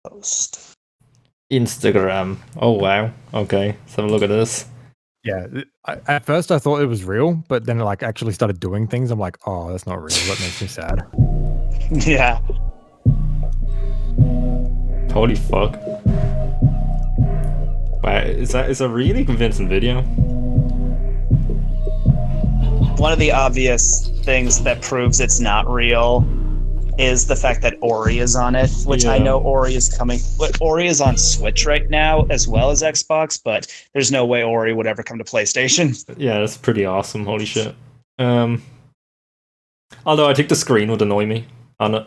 Post. Instagram. Oh wow. Okay, let's have a look at this. Yeah, at first I thought it was real, but then like actually started doing things. I'm like, oh, that's not real. That makes me sad. Yeah. Holy fuck. Wow, is a really convincing video? One of the obvious things that proves it's not real is the fact that Ori is on it, which I know Ori is coming. Ori is on Switch right now as well as Xbox, but there's no way Ori would ever come to PlayStation. Yeah, that's pretty awesome. Holy shit. Although I think the screen would annoy me on it.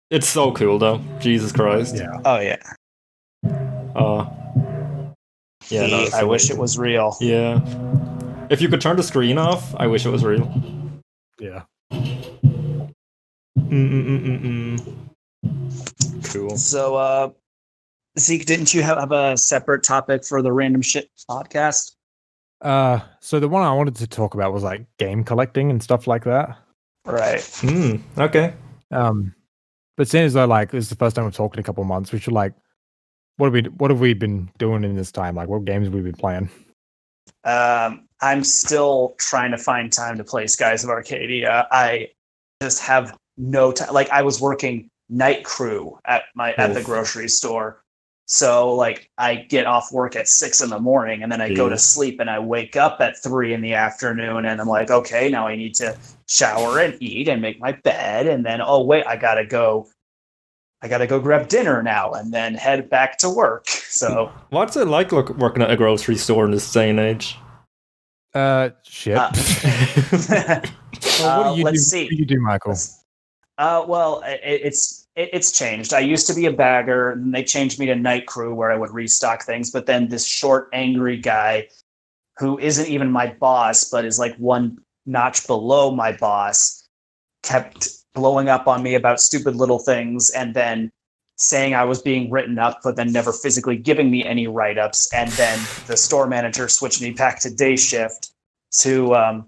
It's so cool though. Jesus Christ. Yeah. Oh yeah. Yeah. No, I wish it was real. Yeah. If you could turn the screen off, I wish it was real. Yeah. Cool. So, Zeke, didn't you have a separate topic for the Random Shit podcast? So the one I wanted to talk about was like game collecting and stuff like that. Right. Okay. But seeing as though like it's the first time we've talked in a couple of months, we should like, what have we been doing in this time? Like, what games have we been playing? I'm still trying to find time to play Skies of Arcadia. I just have no time. Like, I was working night crew at the grocery store. So like I get off work at 6 a.m. and then I go to sleep and I wake up at 3 p.m. and I'm like, okay, now I need to shower and eat and make my bed. And then, oh wait, I gotta go grab dinner now and then head back to work. So what's it like working at a grocery store in this day and age? Shit. Well, what do you let's do? see. What do you do, Michael? Well, it's changed. I used to be a bagger, and they changed me to night crew where I would restock things. But then this short, angry guy who isn't even my boss, but is like one notch below my boss, kept blowing up on me about stupid little things and then saying I was being written up, but then never physically giving me any write-ups. And then the store manager switched me back to day shift to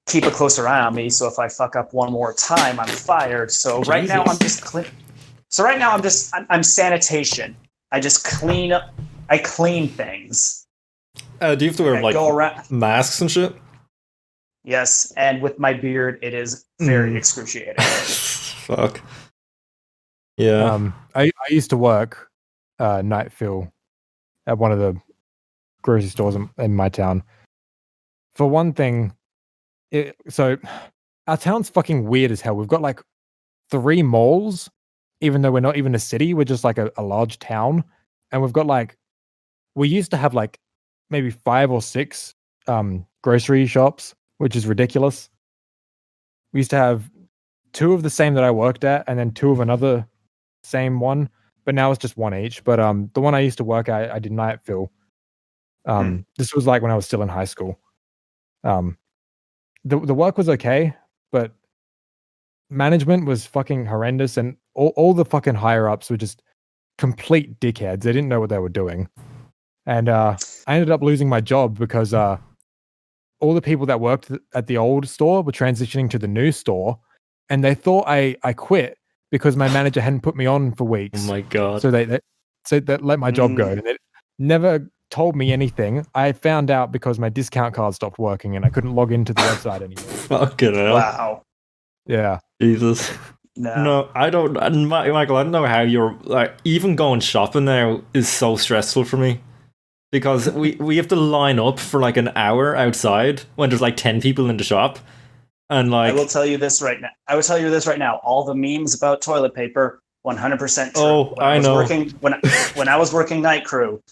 keep a closer eye on me. So if I fuck up one more time, I'm fired. So right now I'm just clean. So right now I'm sanitation. I just clean up. I clean things. Do you have to wear like go around masks and shit? Yes, and with my beard, it is very excruciating. Fuck. Yeah. I used to work night fill at one of the grocery stores in my town. For one thing, so our town's fucking weird as hell. We've got like 3 malls, even though we're not even a city. We're just like a large town, and we've got like, we used to have like maybe 5 or 6 grocery shops, which is ridiculous. We used to have 2 of the same that I worked at, and then 2 of another same one, but now it's just 1 each. But the one I used to work at, I did night fill. This was like when I was still in high school. The work was okay, but management was fucking horrendous, and all the fucking higher ups were just complete dickheads. They didn't know what they were doing, and I ended up losing my job because all the people that worked at the old store were transitioning to the new store, and they thought I quit because my manager hadn't put me on for weeks. Oh my god! So they let my job go, and they never told me anything. I found out because my discount card stopped working and I couldn't log into the website anymore. Fucking hell! Wow. Yeah. Jesus. No, I don't. Michael, I don't know how you're like. Even going shopping now is so stressful for me because we have to line up for like an hour outside when there's like 10 people in the shop, and like I will tell you this right now. All the memes about toilet paper, 100% true. Oh, I know. When I was working night crew,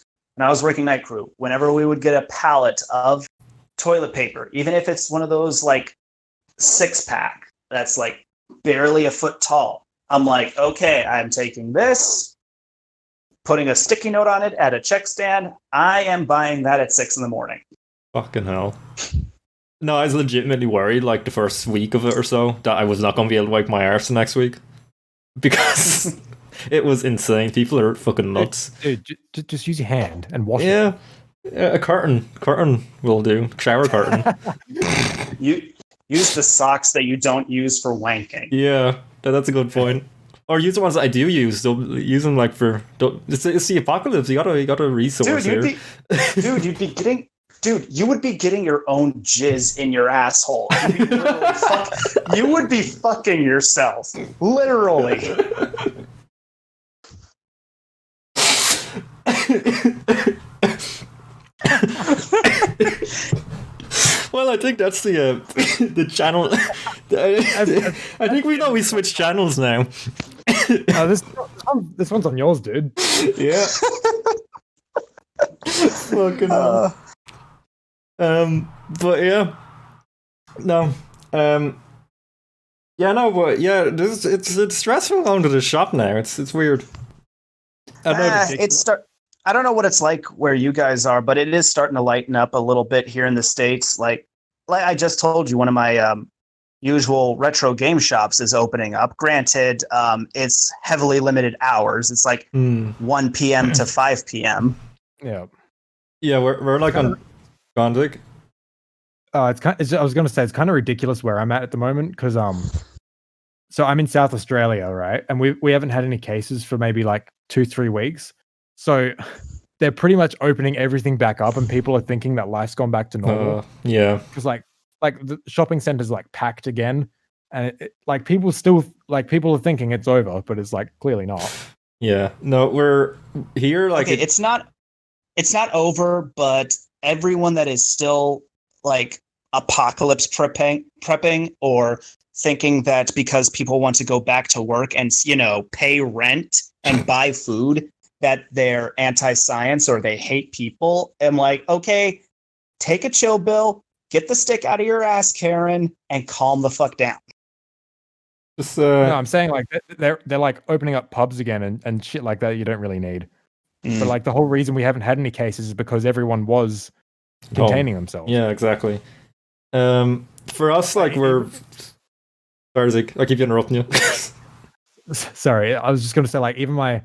whenever we would get a pallet of toilet paper, even if it's one of those like 6-pack that's like barely a foot tall, I'm like, okay, I'm taking this, putting a sticky note on it at a check stand. I am buying that at 6 a.m. Fucking hell. No, I was legitimately worried like the first week of it or so that I was not going to be able to wipe my arse the next week because it was insane. People are fucking nuts. Dude, just use your hand and wash it. Yeah, a curtain will do. Shower curtain. You use the socks that you don't use for wanking. Yeah, that's a good point. or use the ones that I do use. Don't use them like for. It's the apocalypse. You gotta resource Dude, you would be getting your own jizz in your asshole. You would be fucking yourself, literally. Well, I think that's the the channel. I think we switched channels now. This one's on yours, dude. Yeah. Fucking hell. But yeah, no. Yeah, no, but yeah, it's stressful going to the shop now. It's weird. I don't know what it's like where you guys are, but it is starting to lighten up a little bit here in the States. Like I just told you, one of my usual retro game shops is opening up. Granted, it's heavily limited hours. It's like 1 p.m. to 5 p.m. Yeah. Yeah, we're like on Gondig. I was going to say it's kind of ridiculous where I'm at the moment because so I'm in South Australia, right? And we haven't had any cases for maybe like 2-3 weeks. So they're pretty much opening everything back up, and people are thinking that life's gone back to normal. Yeah, because like the shopping center's like packed again, and like people are thinking it's over, but it's like clearly not. Yeah, no, we're here. Like okay, it's not over, but everyone that is still like apocalypse prepping or thinking that because people want to go back to work and pay rent and buy food, that they're anti-science or they hate people. I'm like, okay, take a chill, Bill. Get the stick out of your ass, Karen, and calm the fuck down. No, I'm saying like they're like opening up pubs again and shit like that you don't really need. But like the whole reason we haven't had any cases is because everyone was containing themselves. Yeah, exactly. For us, like we're. Sorry, Zeke, I keep interrupting you. Sorry, I was just going to say like even my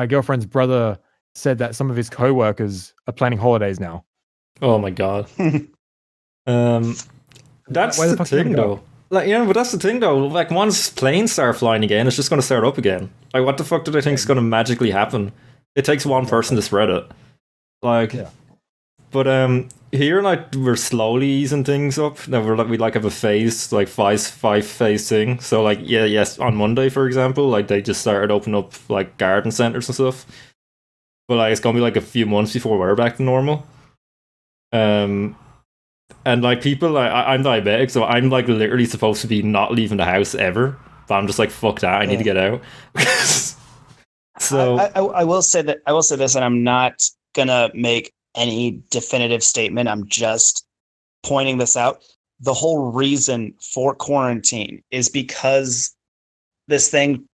girlfriend's brother said that some of his co-workers are planning holidays now. Oh my god. That's the thing though. Like, but that's the thing though. Like once planes start flying again, it's just going to start up again. Like what the fuck do they think is going to magically happen? It takes one person to spread it. Like, but here like we're slowly easing things up. Now we have a phase, like five phase thing. So like yes, on Monday for example, like they just started opening up like garden centers and stuff. But like it's gonna be like a few months before we're back to normal. And like people, like I'm diabetic, so I'm like literally supposed to be not leaving the house ever. But I'm just like fuck that, I need to get out. So I will say this, and I'm not gonna make any definitive statement. I'm just pointing this out. The whole reason for quarantine is because this thing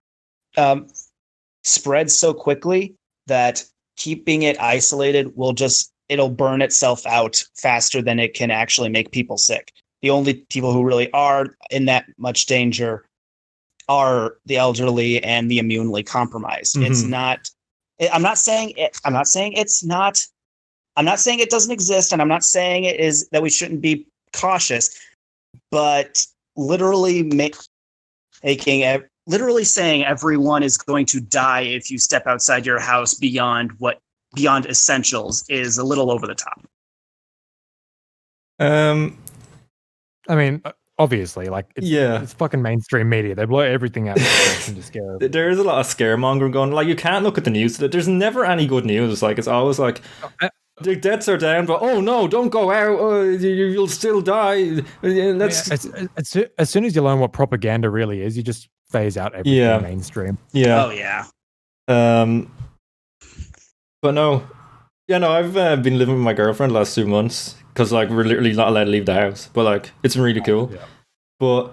spreads so quickly that keeping it isolated it'll burn itself out faster than it can actually make people sick. The only people who really are in that much danger are the elderly and the immunely compromised. Mm-hmm. It's not. I'm not saying it's not. I'm not saying it doesn't exist, and I'm not saying it is that we shouldn't be cautious. But literally saying everyone is going to die if you step outside your house beyond essentials is a little over the top. I mean, obviously, like it's fucking mainstream media. They blow everything out to scare. There is a lot of scaremongering going. Like you can't look at the news. There's never any good news. Like it's always like the deaths are down, but oh no, don't go out. Oh, you'll still die. As soon as you learn what propaganda really is, you just phase out everything mainstream. Yeah. Oh yeah. But no. Yeah, no, I've been living with my girlfriend the last 2 months because like we're literally not allowed to leave the house. But like it's been really cool. Yeah. But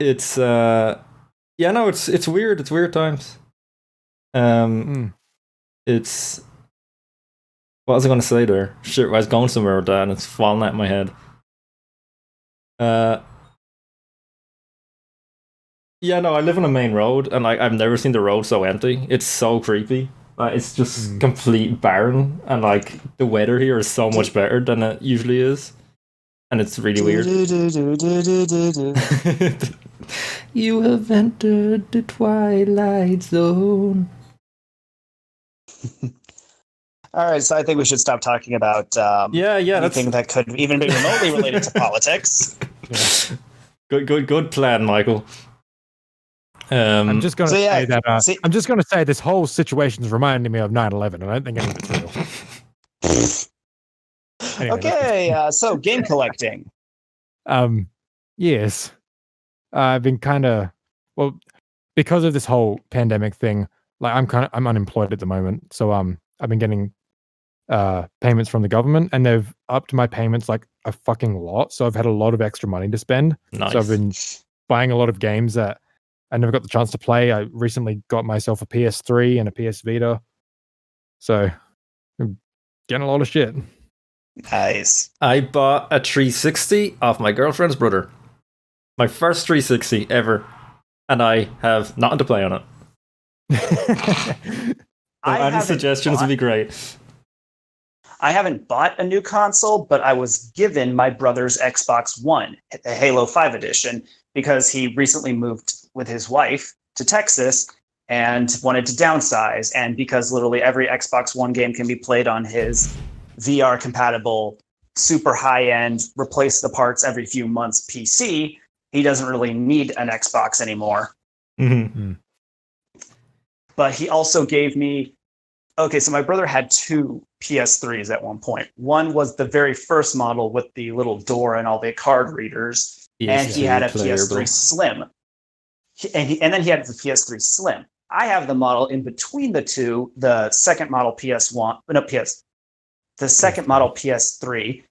it's it's weird. It's weird times. It's what was I going to say there? Shit, I was going somewhere with that and it's falling out of my head. Yeah, no, I live on a main road and like I've never seen the road so empty. It's so creepy. It's just complete barren, and like the weather here is so much better than it usually is, and it's really weird. You have entered the Twilight Zone. All right, so I think we should stop talking about anything that could even be remotely related to politics. Yeah. Good plan, Michael. I'm just going to say that. I'm just going to say this whole situation's reminding me of 9/11. I don't think any of it's real. Anyway, okay, so game collecting. Yes, I've been because of this whole pandemic thing. Like I'm unemployed at the moment, so I've been getting payments from the government, and they've upped my payments like a fucking lot. So I've had a lot of extra money to spend. Nice. So I've been buying a lot of games that I never got the chance to play. I recently got myself a PS3 and a PS Vita. So I'm getting a lot of shit. Nice. I bought a 360 off my girlfriend's brother. My first 360 ever. And I have nothing to play on it. Any suggestions would be great. I haven't bought a new console, but I was given my brother's Xbox One, the Halo 5 edition, because he recently moved with his wife to Texas and wanted to downsize. And because literally every Xbox One game can be played on his VR compatible, super high end, replace the parts every few months PC, he doesn't really need an Xbox anymore. Mm-hmm. But he also gave me, okay, so my brother had two PS3s at one point. One was the very first model with the little door and all the card readers, and he had a PS3 Slim. And then he had the PS3 Slim. I have the model in between the two, the second model the second model PS3,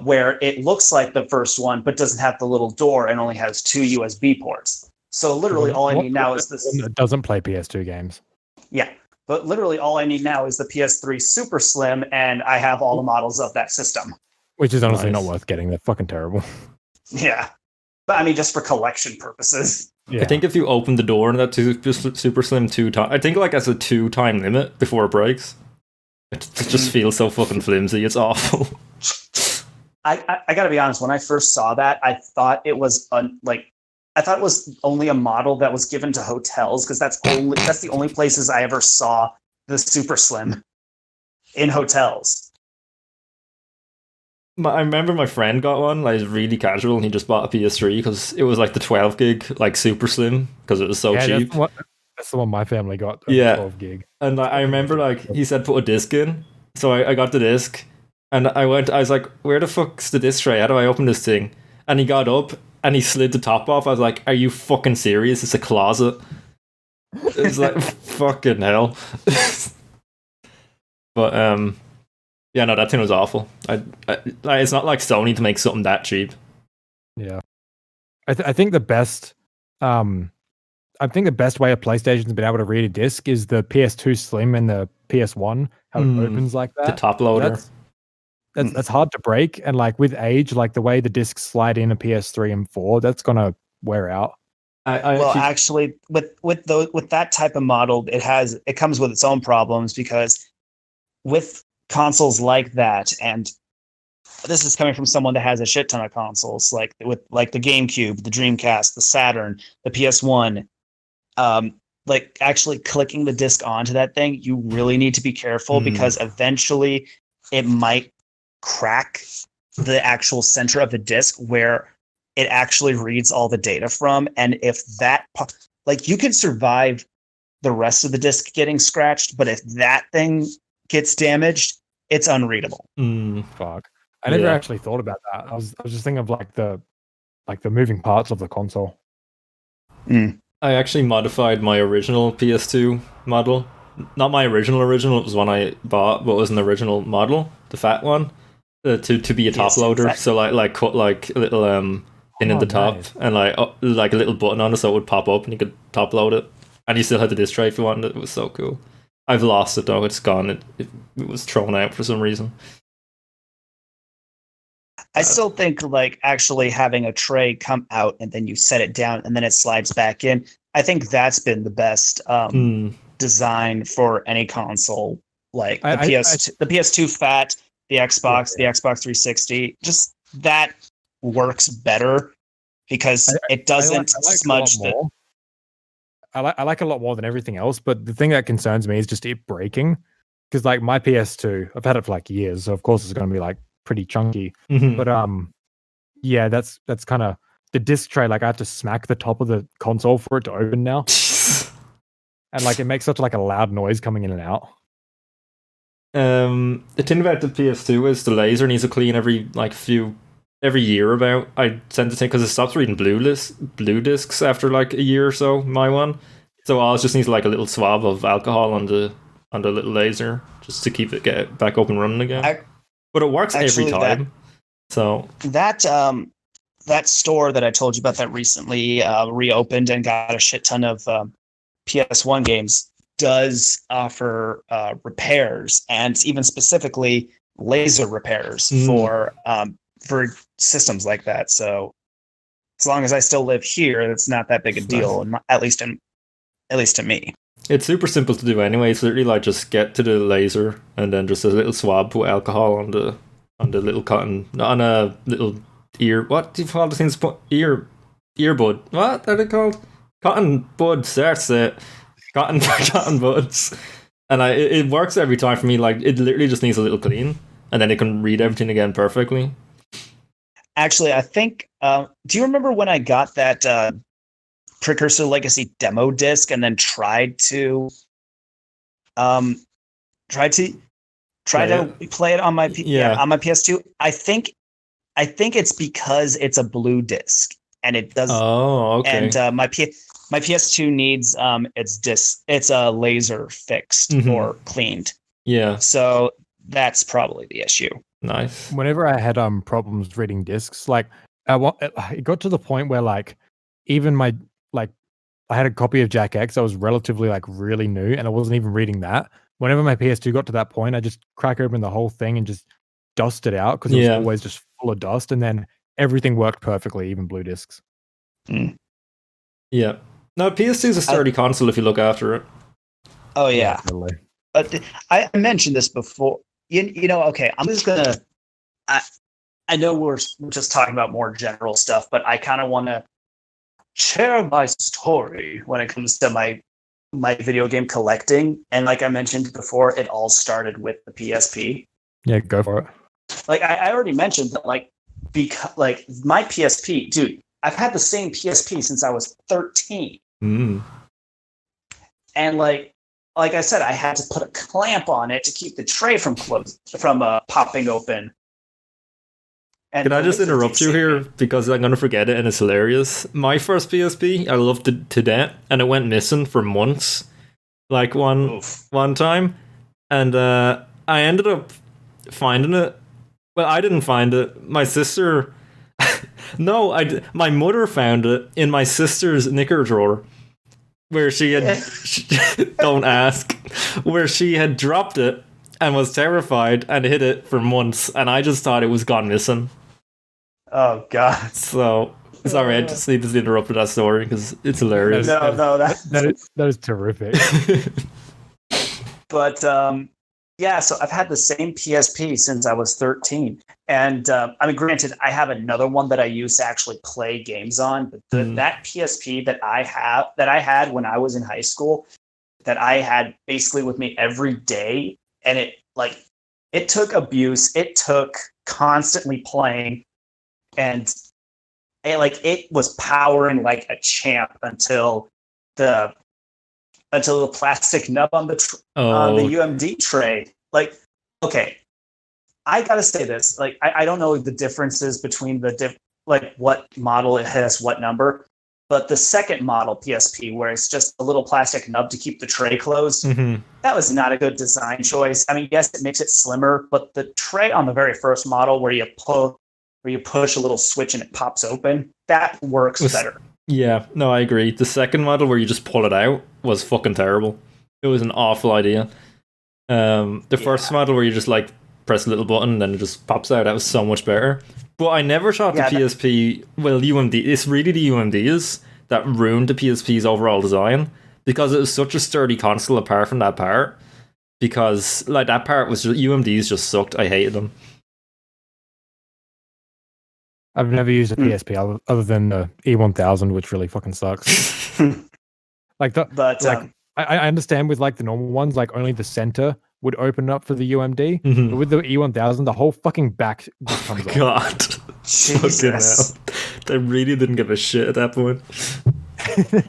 where it looks like the first one, but doesn't have the little door and only has two USB ports. So literally all I need now is this. It doesn't play PS2 games. Yeah, but literally all I need now is the PS3 Super Slim, and I have all the models of that system. Which is honestly not worth getting. They're fucking terrible. Yeah. But I mean, just for collection purposes. Yeah. I think if you open the door in that Super Slim 2 times, I think like as a 2-time limit before it breaks. It just feels so fucking flimsy. It's awful. I gotta be honest. When I first saw that, I thought it was only a model that was given to hotels, because that's the only places I ever saw the Super Slim, in hotels. I remember my friend got one, like really casual, and he just bought a PS3 because it was like the 12 gig, like Super Slim, because it was so cheap. That's the one my family got. 12 gig. And I remember, like, he said put a disc in, so I got the disc, and I was like, where the fuck's the disc tray? How do I open this thing? And he got up and he slid the top off. I was like, are you fucking serious? It's a closet. It's like, fucking hell. But yeah, no, that thing was awful. It's not like Sony to make something that cheap. Yeah, I think the best way a PlayStation's been able to read a disc is the PS2 Slim and the PS1. How it opens like that. The top loader. That's hard to break, and like with age, like the way the discs slide in a PS3 and 4, that's gonna wear out. Actually, with that type of model, it comes with its own problems, because with consoles like that, and this is coming from someone that has a shit ton of consoles, like the GameCube, the Dreamcast, the Saturn, the PS1. Like actually clicking the disc onto that thing, you really need to be careful, because eventually it might crack the actual center of the disc where it actually reads all the data from. And if that, like, you can survive the rest of the disc getting scratched, but if that thing gets damaged, it's unreadable. Fuck. I never actually thought about that. I was just thinking of like the moving parts of the console. I actually modified my original PS2 model. Not my original, it was one I bought, but it was an original model, the fat one, to be a top loader. So like cut like a little pin in the top, nice. And like a little button on it so it would pop up and you could top load it. And you still had the disc tray if you wanted it. It was so cool. I've lost it though, it's gone. It was thrown out for some reason. I still think like actually having a tray come out and then you set it down and then it slides back in. I think that's been the best design for any console. Like the PS2 Fat, the Xbox, the Xbox 360. Just that works better because it doesn't I like smudge a lot more. I like a lot more than everything else, but the thing that concerns me is just it breaking. Because like my PS2, I've had it for like years, so of course it's going to be like pretty chunky. Mhm. But yeah, that's kind of the disc tray. Like I have to smack the top of the console for it to open now, and like it makes such like a loud noise coming in and out. The thing about the PS2 is the laser needs to clean every year about. I tend to think because it stops reading blue discs after like a year or so. My one, so all it just needs like a little swab of alcohol on the little laser just to keep it get back up and running again. But it works every time. That store that I told you about that recently reopened and got a shit ton of PS1 games does offer repairs, and even specifically laser repairs for systems like that. So as long as I still live here, it's not that big a deal, at least to me. It's super simple to do anyway. It's literally like just get to the laser and then just a little swab with alcohol on the little cotton, on a little ear. What do you call the things? Earbud. What are they called? Cotton buds. That's it. Cotton buds. And it works every time for me. Like it literally just needs a little clean, and then it can read everything again perfectly. Actually, I think. Do you remember when I got that Precursor Legacy demo disc and then tried to play it on my on my PS2? I think it's because it's a blue disc and it does. Oh, okay. And my PS2 needs it's a laser fixed or cleaned. Yeah. So that's probably the issue. Nice. Whenever I had problems reading discs, like it got to the point where like even my I had a copy of Jack X that was relatively like really new, and I wasn't even reading that. Whenever my PS2 got to that point, I just crack open the whole thing and just dust it out because it was always just full of dust, and then everything worked perfectly, even blue discs. Yeah. No, PS2 is a sturdy console if you look after it. Oh yeah. Totally. I mentioned this before. You know, okay, I'm just gonna. I know we're just talking about more general stuff, but I kind of want to share my story when it comes to my video game collecting. And like I mentioned before, it all started with the PSP. Yeah, go for it. Like I already mentioned that, because my PSP, dude, I've had the same PSP since I was 13. And like I said, I had to put a clamp on it to keep the tray from popping open. And can I just interrupt you here because I'm going to forget it and it's hilarious. My first PSP, I loved it to death, and it went missing for months. Like one time, and I ended up finding it. Well, I didn't find it. My sister. No, my mother found it in my sister's knicker drawer, where she had. Don't ask. Where she had dropped it and was terrified and hid it for months, and I just thought it was gone missing. Oh God! So sorry, I just need to interrupt with that story because it's hilarious. That is terrific. But yeah, so I've had the same PSP since I was 13, and I mean, granted, I have another one that I use to actually play games on. But that PSP that I had when I was in high school, that I had basically with me every day, and it took abuse. It took constantly playing. And it was powering like a champ until the plastic nub on the UMD tray. Like, okay, I gotta say this. Like, I don't know the differences between what model it has, what number, but the second model PSP, where it's just a little plastic nub to keep the tray closed, that was not a good design choice. I mean, yes, it makes it slimmer, but the tray on the very first model, where you push a little switch and it pops open, that works better. Yeah, no, I agree. The second model where you just pull it out was fucking terrible. It was an awful idea. The first model where you just like press a little button and then it just pops out, that was so much better. But I never thought the PSP, UMD, it's really the UMDs that ruined the PSP's overall design, because it was such a sturdy console apart from that part. Because that part was just, UMDs just sucked. I hated them. I've never used a PSP other than the E1000, which really fucking sucks. Like I understand with like the normal ones, like only the center would open up for the UMD, but with the E1000, the whole fucking back just comes off. God, Jesus. They really didn't give a shit at that point.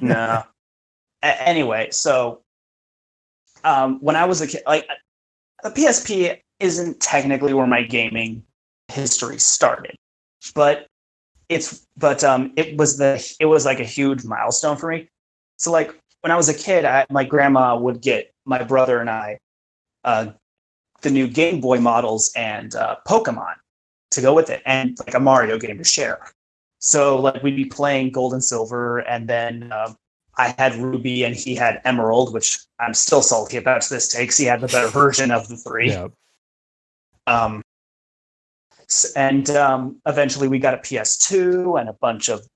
No. Anyway, so when I was a kid, like the PSP isn't technically where my gaming history started, but it was like a huge milestone for me. So like when I was a kid, my grandma would get my brother and I the new Game Boy models and Pokemon to go with it, and like a Mario game to share. So like we'd be playing Gold and Silver, and then I had Ruby and he had Emerald, which I'm still salty about to this day because he had the better version of the three. Yeah. And eventually we got a PS2 and a bunch of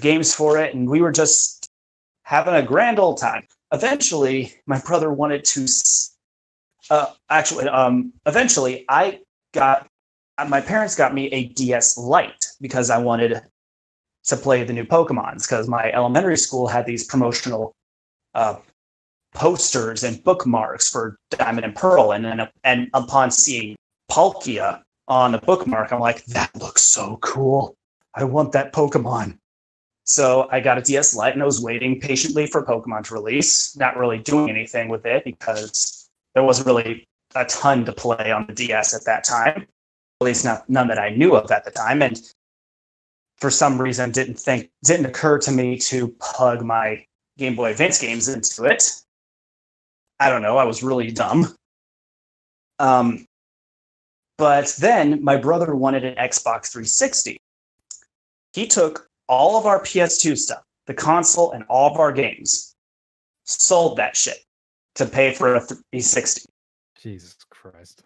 games for it, and we were just having a grand old time. Eventually, my brother wanted to. Eventually, my parents got me a DS Lite because I wanted to play the new Pokemons, because my elementary school had these promotional posters and bookmarks for Diamond and Pearl, and upon seeing Palkia on the bookmark, I'm like, that looks so cool. I want that Pokemon. So I got a DS Lite and I was waiting patiently for Pokemon to release, not really doing anything with it because there wasn't really a ton to play on the DS at that time, at least none that I knew of at the time. And for some reason, didn't occur to me to plug my Game Boy Advance games into it. I don't know. I was really dumb. But then my brother wanted an Xbox 360. He took all of our PS2 stuff, the console, and all of our games, sold that shit to pay for a 360. Jesus Christ.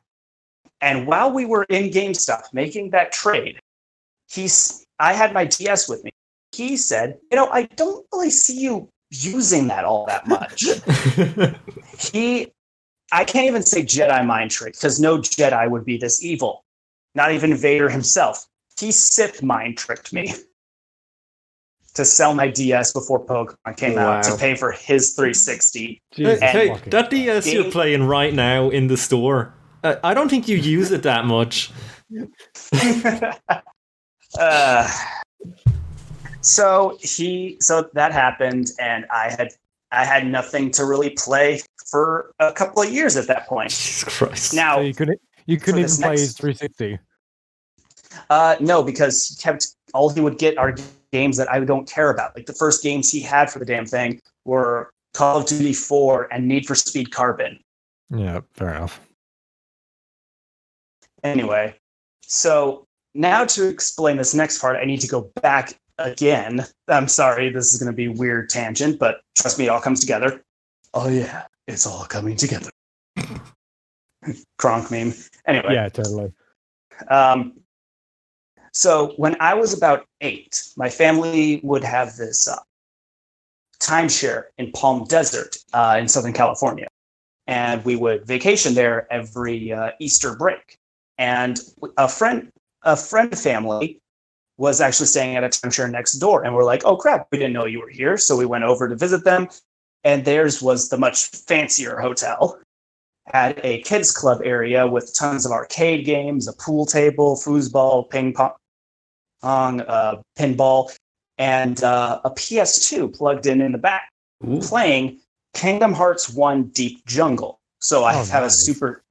And while we were in GameStop making that trade, I had my DS with me. He said, I don't really see you using that all that much. I can't even say Jedi mind trick, because no Jedi would be this evil. Not even Vader himself. He Sith mind tricked me to sell my DS before Pokemon came out to pay for his 360. Hey, that DS you're playing right now in the store, I don't think you use it that much. So that happened, and I had nothing to really play for a couple of years at that point. Jesus Christ! Now so you couldn't even play his 360. No, because all he would get are games that I don't care about. Like the first games he had for the damn thing were Call of Duty 4 and Need for Speed Carbon. Yeah, fair enough. Anyway, so now to explain this next part, I need to go back again. I'm sorry, this is going to be a weird tangent, but trust me, it all comes together. Oh yeah, it's all coming together. Kronk meme. Anyway. Yeah, totally. So when I was about 8, my family would have this timeshare in Palm Desert in Southern California. And we would vacation there every Easter break. And a friend family was actually staying at a timeshare next door. And we're like, oh crap, we didn't know you were here. So we went over to visit them. And theirs was the much fancier hotel. Had a kids club area with tons of arcade games, a pool table, foosball, ping pong, pinball, and a PS2 plugged in the back. Ooh. Playing Kingdom Hearts 1 Deep Jungle. So I have a super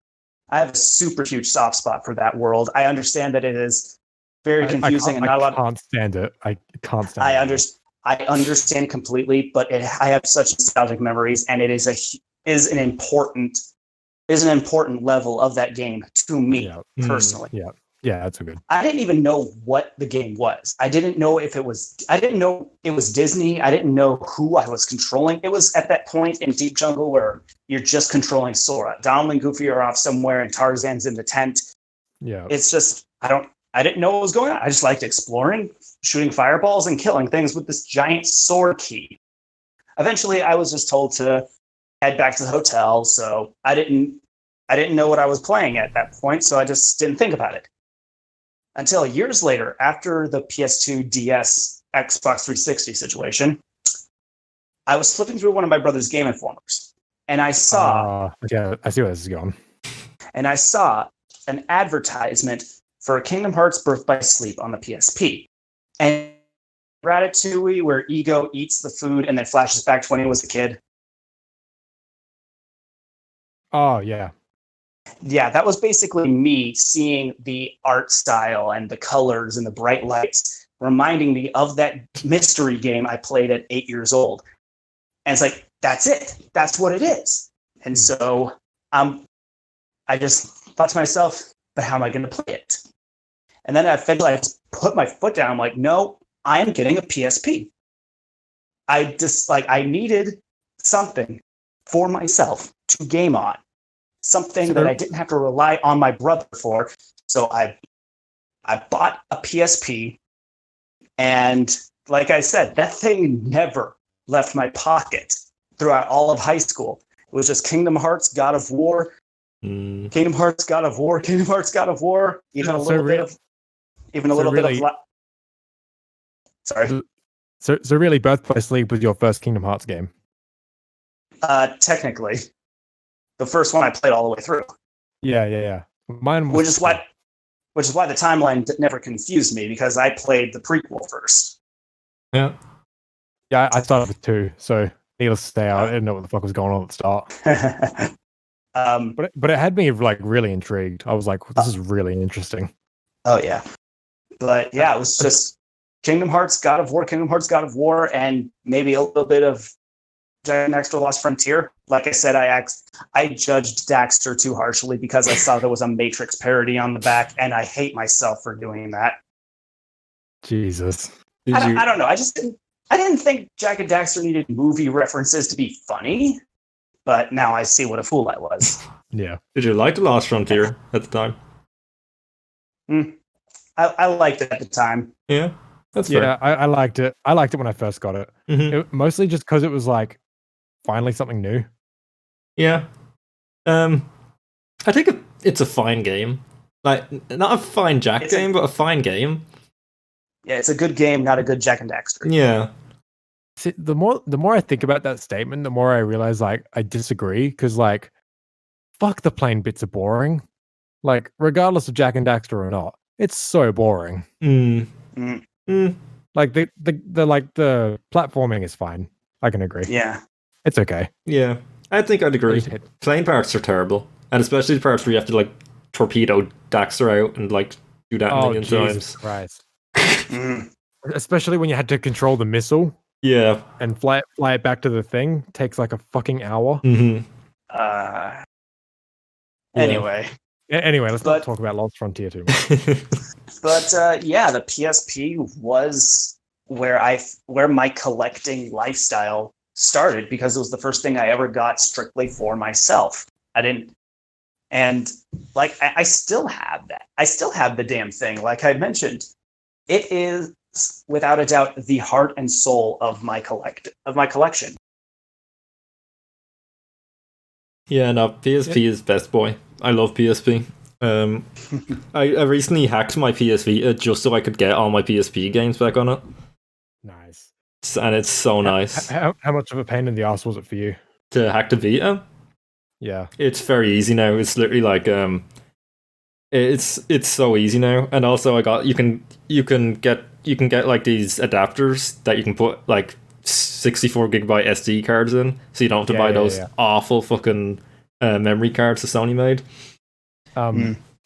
huge soft spot for that world. I understand that it is very confusing and not a lot. I can't stand it. I can't stand it. I understand completely, but I have such nostalgic memories, and it is an important level of that game to me personally. Yeah, that's a good. I didn't even know what the game was. I didn't know it was Disney. I didn't know who I was controlling. It was at that point in Deep Jungle where you're just controlling Sora. Donald and Goofy are off somewhere, and Tarzan's in the tent. Yeah, it's just I didn't know what was going on. I just liked exploring, shooting fireballs, and killing things with this giant sword key. Eventually, I was just told to head back to the hotel, so I didn't know what I was playing at that point, so I just didn't think about it. until years later, after the PS2, DS, Xbox 360 situation, I was flipping through one of my brother's Game Informers, and I saw yeah, I see where this is going. And I saw an advertisement for Kingdom Hearts Birth by Sleep on the PSP. And Ratatouille, where Ego eats the food and then flashes back to when he was a kid. Oh, yeah. Yeah, that was basically me seeing the art style and the colors and the bright lights, reminding me of that mystery game I played at 8 years old. And it's like, that's it. That's what it is. And so I just thought to myself, but how am I going to play it? And then eventually I just put my foot down. I'm like, no, I am getting a PSP. I needed something for myself to game on. Something that I didn't have to rely on my brother for. So I bought a PSP. And like I said, that thing never left my pocket throughout all of high school. It was just Kingdom Hearts, God of War, Kingdom Hearts, God of War, Kingdom Hearts, God of War, even a little bit of sorry. So really, Birth by Sleep was your first Kingdom Hearts game? Technically. The first one I played all the way through. Yeah. Mine was... Which is why the timeline never confused me, because I played the prequel first. Yeah, I started with 2, so needless to say, I didn't know what the fuck was going on at the start. But it had me like really intrigued. I was like, this is really interesting. Oh yeah. But yeah, it was just Kingdom Hearts, God of War, and maybe a little bit of Jak and Daxter Lost Frontier. Like I said, I judged Daxter too harshly because I saw there was a Matrix parody on the back, and I hate myself for doing that. Jesus. I don't know. I didn't think Jak and Daxter needed movie references to be funny, but now I see what a fool I was. Yeah. Did you like The Lost Frontier at the time? I liked it at the time. Yeah, that's fair. Yeah, I liked it. I liked it when I first got it. Mostly just because it was like finally something new. Yeah. I think it's a fine game. Like, not a fine Jak game, but a fine game. Yeah, it's a good game, not a good Jak and Daxter. Yeah. See, the more I think about that statement, the more I realize like I disagree, because like fuck, the plain bits are boring. Like, regardless of Jak and Daxter or not, it's so boring. Like the platforming is fine. I can agree. Yeah. It's okay. Yeah. I think I'd agree. Plain parts are terrible. And especially the parts where you have to like torpedo Daxter out and like do that a million times. Christ. Especially when you had to control the missile. Yeah. And fly it back to the thing. Takes like a fucking hour. Anyway. Anyway, let's not talk about Lost Frontier too much. But yeah, the PSP was where my collecting lifestyle started, because it was the first thing I ever got strictly for myself. And like I still have that. I still have the damn thing. Like I mentioned, it is without a doubt the heart and soul of my collection. Yeah, no, PSP is best boy. I love PSP. I recently hacked my PS Vita just so I could get all my PSP games back on it. Nice. And it's so nice. How much of a pain in the ass was it for you? To hack the Vita? Yeah. It's very easy now. It's literally like it's so easy now. And also you can get like these adapters that you can put like 64 gigabyte SD cards in, so you don't have to buy those awful fucking memory cards that Sony made.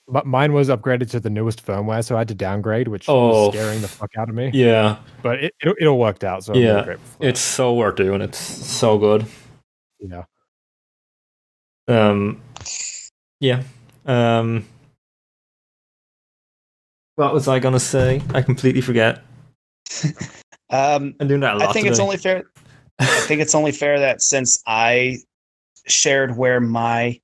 But mine was upgraded to the newest firmware, so I had to downgrade, which was scaring the fuck out of me. Yeah, but it all worked out. So I'm really grateful for it's so worth doing. It's so good. Yeah. Yeah. What was I gonna say? I completely forget. I'm doing that a lot. I think today. it's only fair. I think it's only fair that since I shared my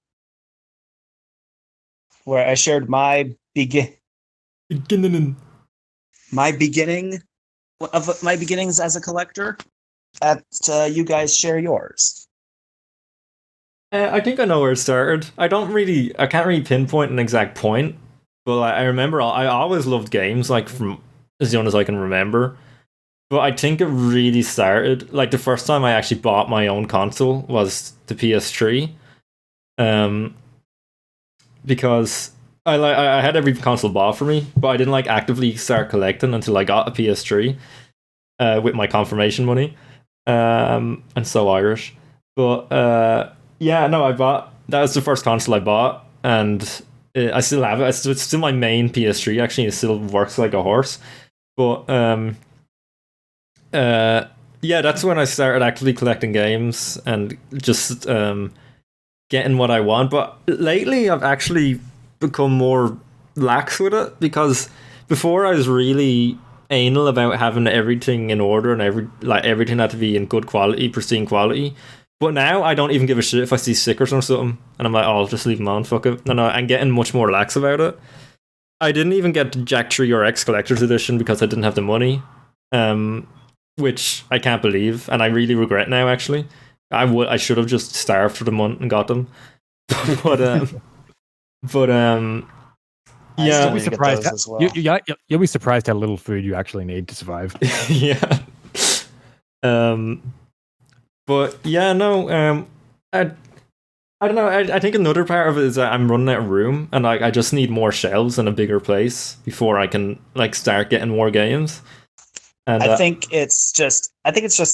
beginning of my beginnings as a collector, that you guys share yours. I think I know where it started. I can't really pinpoint an exact point, But like, I remember I always loved games like from as young as I can remember. But I think it really started like the first time I actually bought my own console was the PS3. Um, because I had every console bought for me, but I didn't like actively start collecting until I got a PS3 with my confirmation money. And so Irish. But yeah, no, I bought that was the first console I bought, and I still have it. It's still my main PS3. Actually, it still works like a horse. But yeah, that's when I started actually collecting games and just getting what I want. But lately, I've actually become more lax with it because before I was really anal about having everything in order and everything had to be in good quality, pristine quality. But now I don't even give a shit if I see stickers or something, and I'm like, oh, I'll just leave them on. Fuck it. No, I'm getting much more lax about it. I didn't even get the Jack 3 or X Collector's Edition because I didn't have the money, which I can't believe, and I really regret now. Actually, I should have just starved for the month and got them. but yeah, You'll be surprised. Well. You'll be surprised how little food you actually need to survive. Yeah. But yeah, no. I don't know. I think another part of it is that I'm running out of room, and I just need more shelves and a bigger place before I can like start getting more games. And I think it's just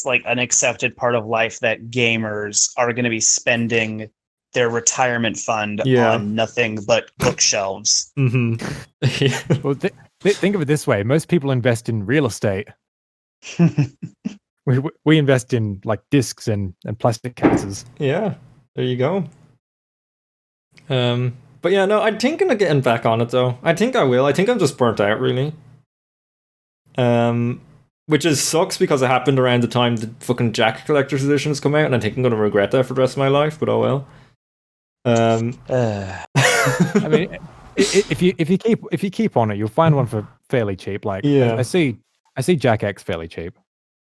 like an accepted part of life that gamers are going to be spending their retirement fund on nothing but bookshelves. Mm-hmm. Well, think of it this way: most people invest in real estate. we invest in like discs and plastic cases. Yeah, there you go. But yeah, no, I'm thinking of getting back on it though. I think I will. I think I'm just burnt out really. Which sucks because it happened around the time the fucking Jack Collector's Edition has come out, and I think I'm gonna regret that for the rest of my life. But oh well. I mean, if you keep on it, you'll find one for fairly cheap. Like, yeah. I see Jack X fairly cheap.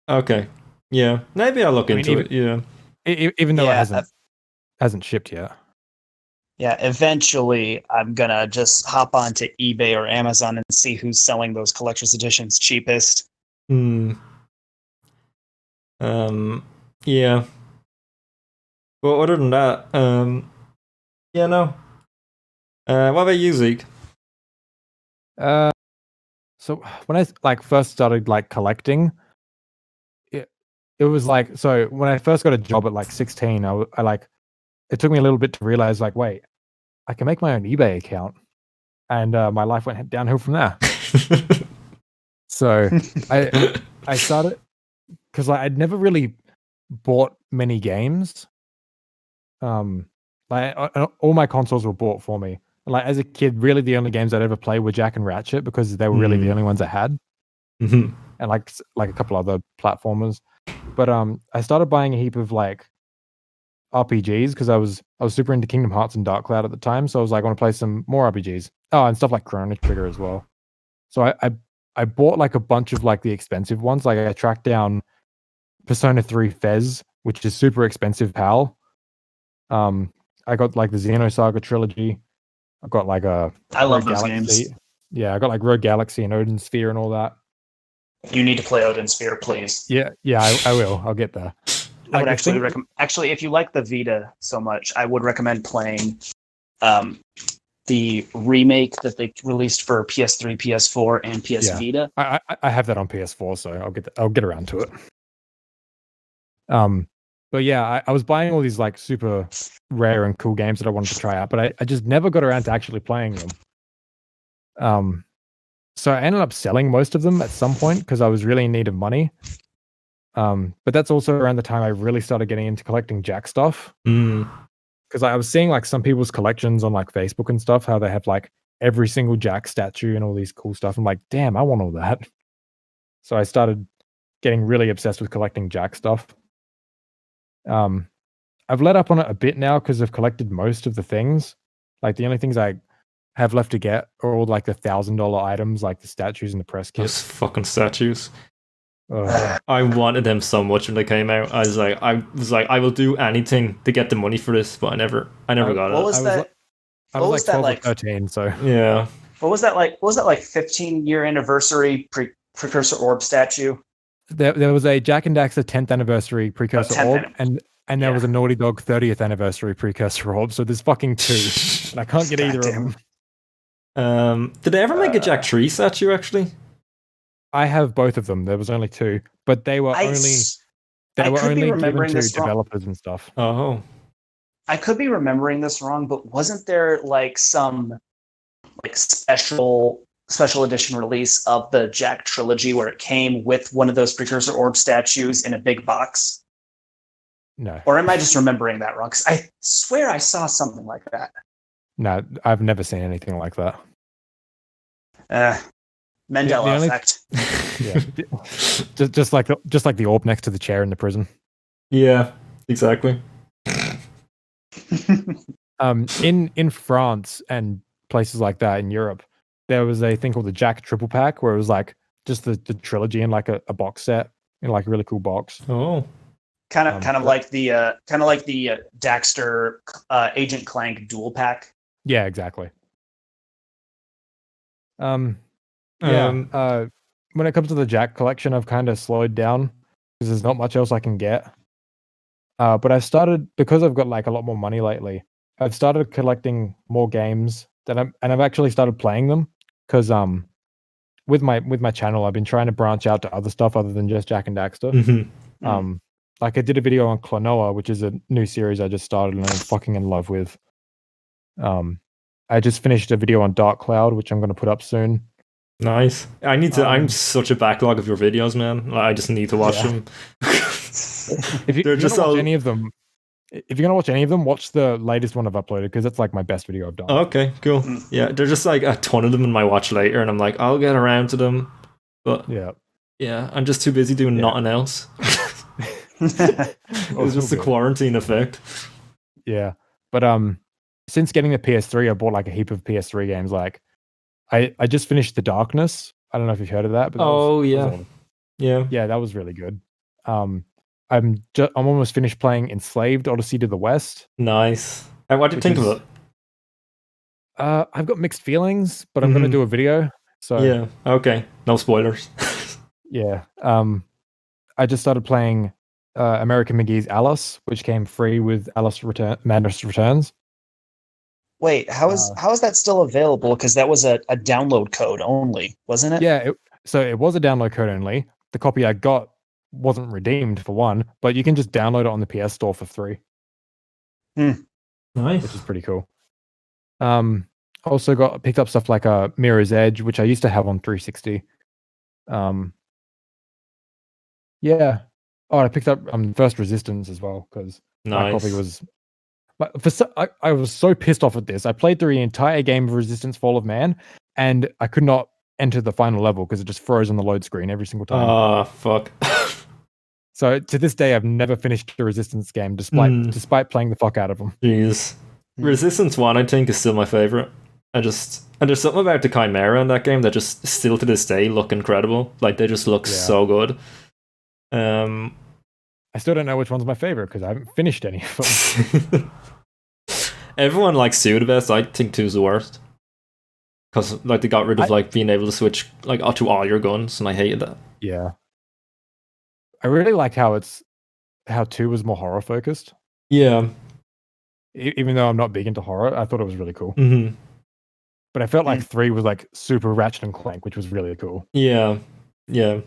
Okay, yeah, maybe I'll look into it. Yeah, even though it hasn't shipped yet. Yeah, eventually I'm gonna just hop onto eBay or Amazon and see who's selling those collector's editions cheapest. Yeah. Well, other than that, yeah, no. What about you, Zeke? So when I first started collecting, it was so when I first got a job at 16, I it took me a little bit to realize wait, I can make my own eBay account, and my life went downhill from there. So I started because I'd never really bought many games. All my consoles were bought for me. As a kid, really the only games I'd ever play were Jack and Ratchet because they were really the only ones I had. Mm-hmm. And a couple other platformers. But I started buying a heap of RPGs because I was super into Kingdom Hearts and Dark Cloud at the time. So I was I want to play some more RPGs. Oh, and stuff like Chrono Trigger as well. So I bought a bunch of the expensive ones. I tracked down Persona 3 Fez, which is super expensive PAL. I got the Xenosaga trilogy. I got I love those games. Yeah, I got Rogue Galaxy and Odin Sphere and all that. You need to play Odin Sphere, please. Yeah, I will. I'll get there. I would actually recommend. Actually, if you like the Vita so much, I would recommend playing the remake that they released for PS3, PS4, and PS Vita. I have that on PS4, so I'll get around to it. But yeah, I was buying all these super rare and cool games that I wanted to try out, but I just never got around to actually playing them. So I ended up selling most of them at some point because I was really in need of money. But that's also around the time I really started getting into collecting Jack stuff. Because I was seeing some people's collections on Facebook and stuff, how they have every single Jack statue and all these cool stuff. I'm like, damn, I want all that. So I started getting really obsessed with collecting Jack stuff. I've let up on it a bit now because I've collected most of the things. The only things I have left to get are all the $1,000 items, the statues and the press kits. Those fucking statues. I wanted them so much when they came out. I was like, I will do anything to get the money for this, but I never got it. What was that? I was 12 or 13, so yeah. What was that like? What was that like 15-year anniversary precursor orb statue? There was a Jack and Daxter 10th anniversary precursor 10th orb, and there was a Naughty Dog 30th anniversary precursor orb. So there's fucking two, and I can't get either of them. Did they ever make a Jack Tree statue? Actually, I have both of them. There was only two, but they were only given to developers and stuff. Oh, I could be remembering this wrong, but wasn't there like some like special edition release of the Jack trilogy where it came with one of those precursor orb statues in a big box? No. Or am I just remembering that wrong? Because I swear I saw something like that. No, I've never seen anything like that. Mandela effect. Yeah, just like the orb next to the chair in the prison. Yeah, exactly. In France and places like that in Europe, there was a thing called the Jack Triple Pack, where it was like just the trilogy in like a box set in like a really cool box. Oh, kind of like the Daxter Agent Clank dual pack. Yeah, exactly. When it comes to the Jack collection, I've kind of slowed down because there's not much else I can get. But I've started, because I've got like a lot more money lately, I've started collecting more games and I've actually started playing them because with my channel I've been trying to branch out to other stuff other than just Jack and Daxter. Mm-hmm. Like I did a video on Klonoa, which is a new series I just started and I'm fucking in love with. I just finished a video on Dark Cloud, which I'm going to put up soon. Nice. I need to. I'm such a backlog of your videos, man. I just need to watch them. If you're just watch any of them, if you're gonna watch any of them, watch the latest one I've uploaded because that's like my best video I've done. Okay, cool. Yeah, there's just like a ton of them in my watch later, and I'm like, I'll get around to them, but yeah, I'm just too busy doing nothing else. It was just the quarantine effect. Yeah, but since getting the PS3, I bought like a heap of PS3 games. Like, I just finished The Darkness. I don't know if you've heard of that. But that was really good. I'm almost finished playing Enslaved: Odyssey to the West. Nice. And what did you think of it? I've got mixed feelings, but I'm going to do a video. So yeah, okay, no spoilers. Yeah. I just started playing American McGee's Alice, which came free with Madness Returns. Wait, how is that still available? Because that was a download code only, wasn't it? Yeah, so it was a download code only. The copy I got wasn't redeemed for one, but you can just download it on the PS Store for free. Nice, which is pretty cool. Also picked up stuff like Mirror's Edge, which I used to have on 360. Yeah. Oh, I picked up First Resistance as well because my copy was. But I was so pissed off at this. I played through the entire game of Resistance: Fall of Man, and I could not enter the final level because it just froze on the load screen every single time. Oh, fuck. So to this day, I've never finished a Resistance game, despite playing the fuck out of them. Jeez. Resistance 1, I think, is still my favorite. And there's something about the Chimera in that game that just still to this day look incredible. Like, they just look so good. I still don't know which one's my favorite because I haven't finished any of them. Everyone likes 2 the best. I think 2's the worst. Because like they got rid of like being able to switch like to all your guns, and I hated that. Yeah. I really liked how 2 was more horror focused. Yeah. Even though I'm not big into horror, I thought it was really cool. Mm-hmm. But I felt like 3 was like super Ratchet and Clank, which was really cool. Yeah. Yeah.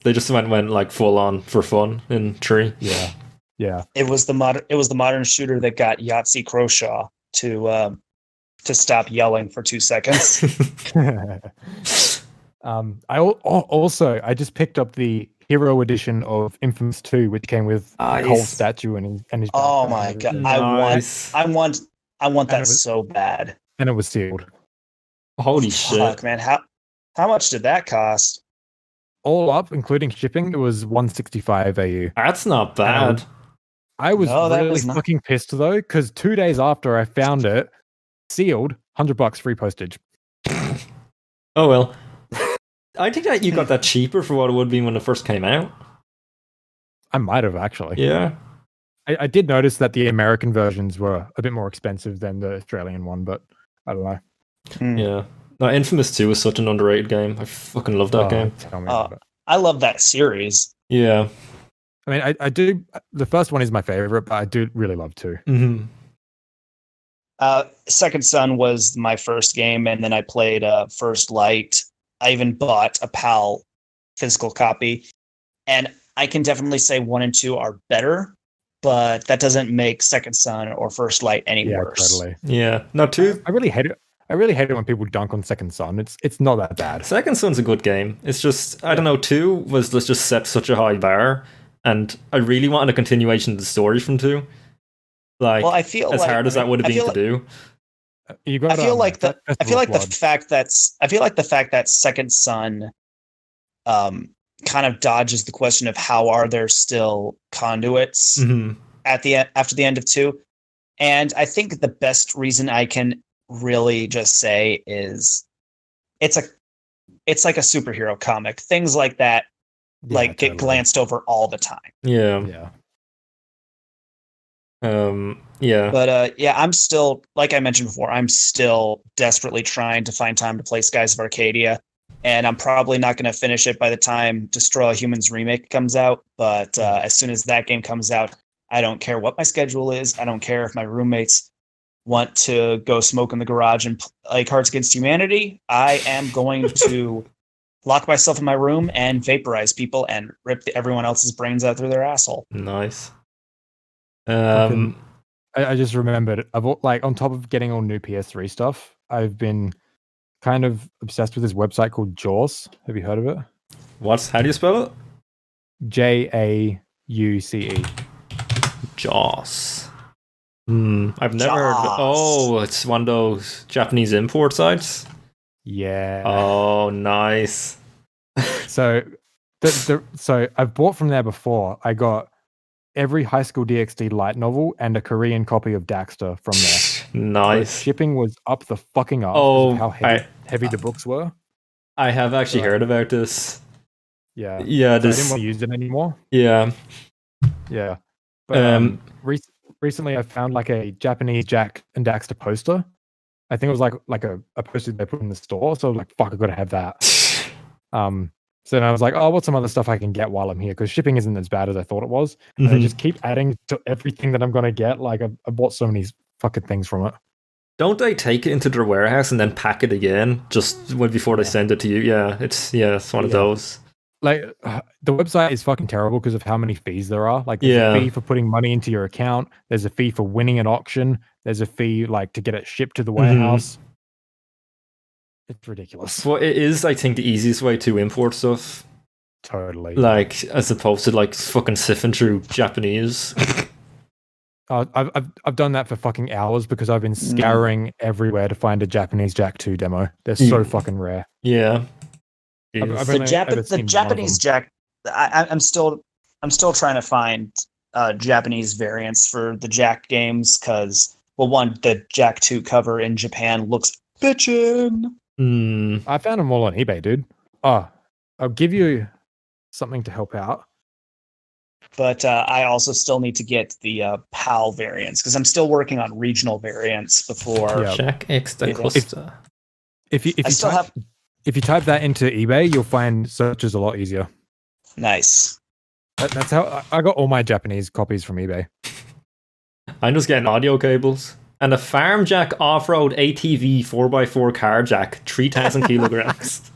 They just went like full on for fun in 3. Yeah. Yeah. It was the modern shooter that got Yahtzee Croshaw to stop yelling for 2 seconds. I just picked up the Hero Edition of Infamous 2, which came with a whole statue and his. Oh my god! Nice. I want that so bad. And it was sealed. Holy shit! Fuck, man! How much did that cost? All up, including shipping, it was 165 AU. That's not bad. I was really fucking pissed though, because 2 days after I found it, sealed, $100 free postage. Oh well. I think that you got that cheaper for what it would be when it first came out. I might have actually. Yeah. I did notice that the American versions were a bit more expensive than the Australian one, but I don't know. Yeah. No, Infamous 2 is such an underrated game. I fucking love that game. Tell me about it. I love that series. Yeah. I mean, I do. The first one is my favorite, but I do really love 2. Mm-hmm. Second Son was my first game, and then I played First Light. I even bought a PAL physical copy, and I can definitely say 1 and 2 are better, but that doesn't make Second Son or First Light any worse. Totally. Yeah. No, 2. I really hate it. I really hate it when people dunk on Second Son. It's not that bad. Second Son's a good game. It's just, I don't know, 2 was just set such a high bar, and I really wanted a continuation of the story from 2. Like, well, I feel as hard as that would have been to do. I feel like the fact that Second Son kind of dodges the question of how are there still conduits after the end of 2. And I think the best reason I can really just say is it's like a superhero comic. Things like that get glanced over all the time. Yeah. Yeah. But I'm still, like I mentioned before, I'm still desperately trying to find time to play Skies of Arcadia, and I'm probably not going to finish it by the time Destroy All Humans remake comes out. But as soon as that game comes out, I don't care what my schedule is. I don't care if my roommates want to go smoke in the garage and play Cards Against Humanity. I am going to lock myself in my room and vaporize people and rip everyone else's brains out through their asshole. Nice. I just remembered, on top of getting all new PS3 stuff, I've been kind of obsessed with this website called Jaws. Have you heard of it? How do you spell it? JAUCE. Jaws. I've never heard of it. Oh, it's one of those Japanese import sites? Yeah. Oh, nice. So I've bought from there before. I got every High School DxD light novel and a Korean copy of Daxter from there. Nice. So shipping was up the fucking ass because of how heavy the books were. I have actually heard about this. Yeah. Yeah. I didn't want to use it anymore. Yeah. Yeah. But recently I found like a Japanese Jack and Daxter poster. I think it was like a poster they put in the store. So I was like, fuck, I gotta have that. So then I was like, oh, what's some other stuff I can get while I'm here? Because shipping isn't as bad as I thought it was. And I just keep adding to everything that I'm going to get. Like, I bought so many fucking things from it. Don't they take it into their warehouse and then pack it again just before they send it to you? Yeah, it's one of those. Like, the website is fucking terrible because of how many fees there are. Like, there's a fee for putting money into your account. There's a fee for winning an auction. There's a fee, like, to get it shipped to the warehouse. It's ridiculous. Well, it is, I think, the easiest way to import stuff. Totally. Like, as opposed to, like, fucking sifting through Japanese. I've done that for fucking hours because I've been scouring everywhere to find a Japanese Jack 2 demo. They're so fucking rare. Yeah. The Japanese Jack, I'm still trying to find Japanese variants for the Jack games because, well, the Jack 2 cover in Japan looks bitchin'. I found them all on eBay, dude. I'll give you something to help out. But I also still need to get the PAL variants because I'm still working on regional variants before. Jack X da Costa. If you type that into eBay, you'll find searches a lot easier. Nice. That's how I got all my Japanese copies from eBay. I'm just getting audio cables. And a Farm Jack off-road ATV 4x4 car jack, 3,000 kilograms.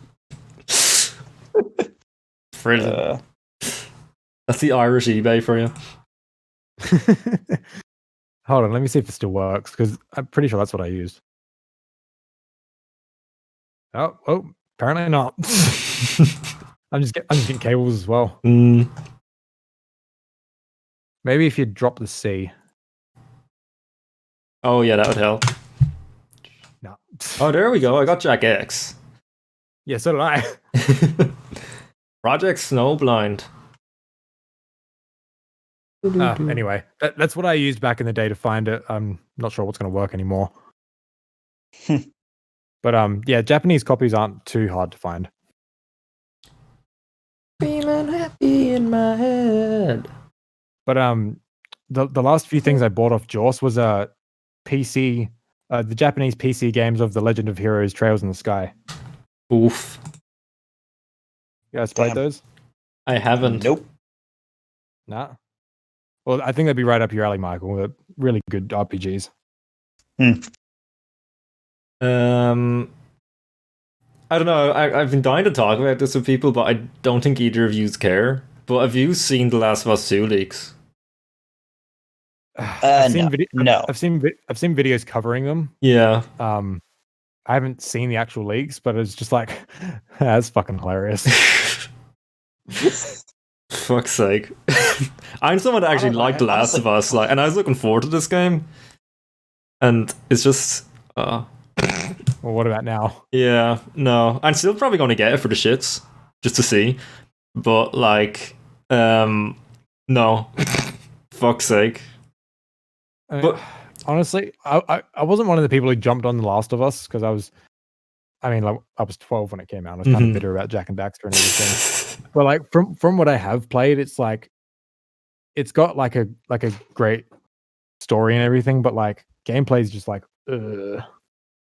Brilliant. That's the Irish eBay for you. Hold on, let me see if it still works, because I'm pretty sure that's what I used. Oh, apparently not. I'm just getting cables as well. Maybe if you drop the C. Oh yeah, that would help. No. Oh, there we go. I got Jack X. Yeah, so did I. Project Snowblind. Anyway, that's what I used back in the day to find it. I'm not sure what's going to work anymore. But yeah, Japanese copies aren't too hard to find. Feeling happy in my head. But the last few things I bought off Jaws was a PC the Japanese PC games of The Legend of Heroes: Trails in the Sky. Oof. You guys played Damn. those? I haven't. Nope. Nah. Well, I think they'd be right up your alley, Michael. They're really good RPGs. I don't know. I've been dying to talk about this with people, but I don't think either of you care. But have you seen The Last of Us 2 leaks? I've seen no. I've seen videos covering them. Yeah. I haven't seen the actual leaks, but it's just like that's fucking hilarious. Fuck's sake. I'm someone that actually liked The Last of Us, and I was looking forward to this game. And it's just Well, what about now? Yeah, no. I'm still probably gonna get it for the shits. Just to see. But no. Fuck's sake. I mean, But honestly, I wasn't one of the people who jumped on The Last of Us because I was 12 when it came out. I was kind of bitter about Jack and Daxter and everything. But like from what I have played, it's like it's got like a great story and everything, but like gameplay is just like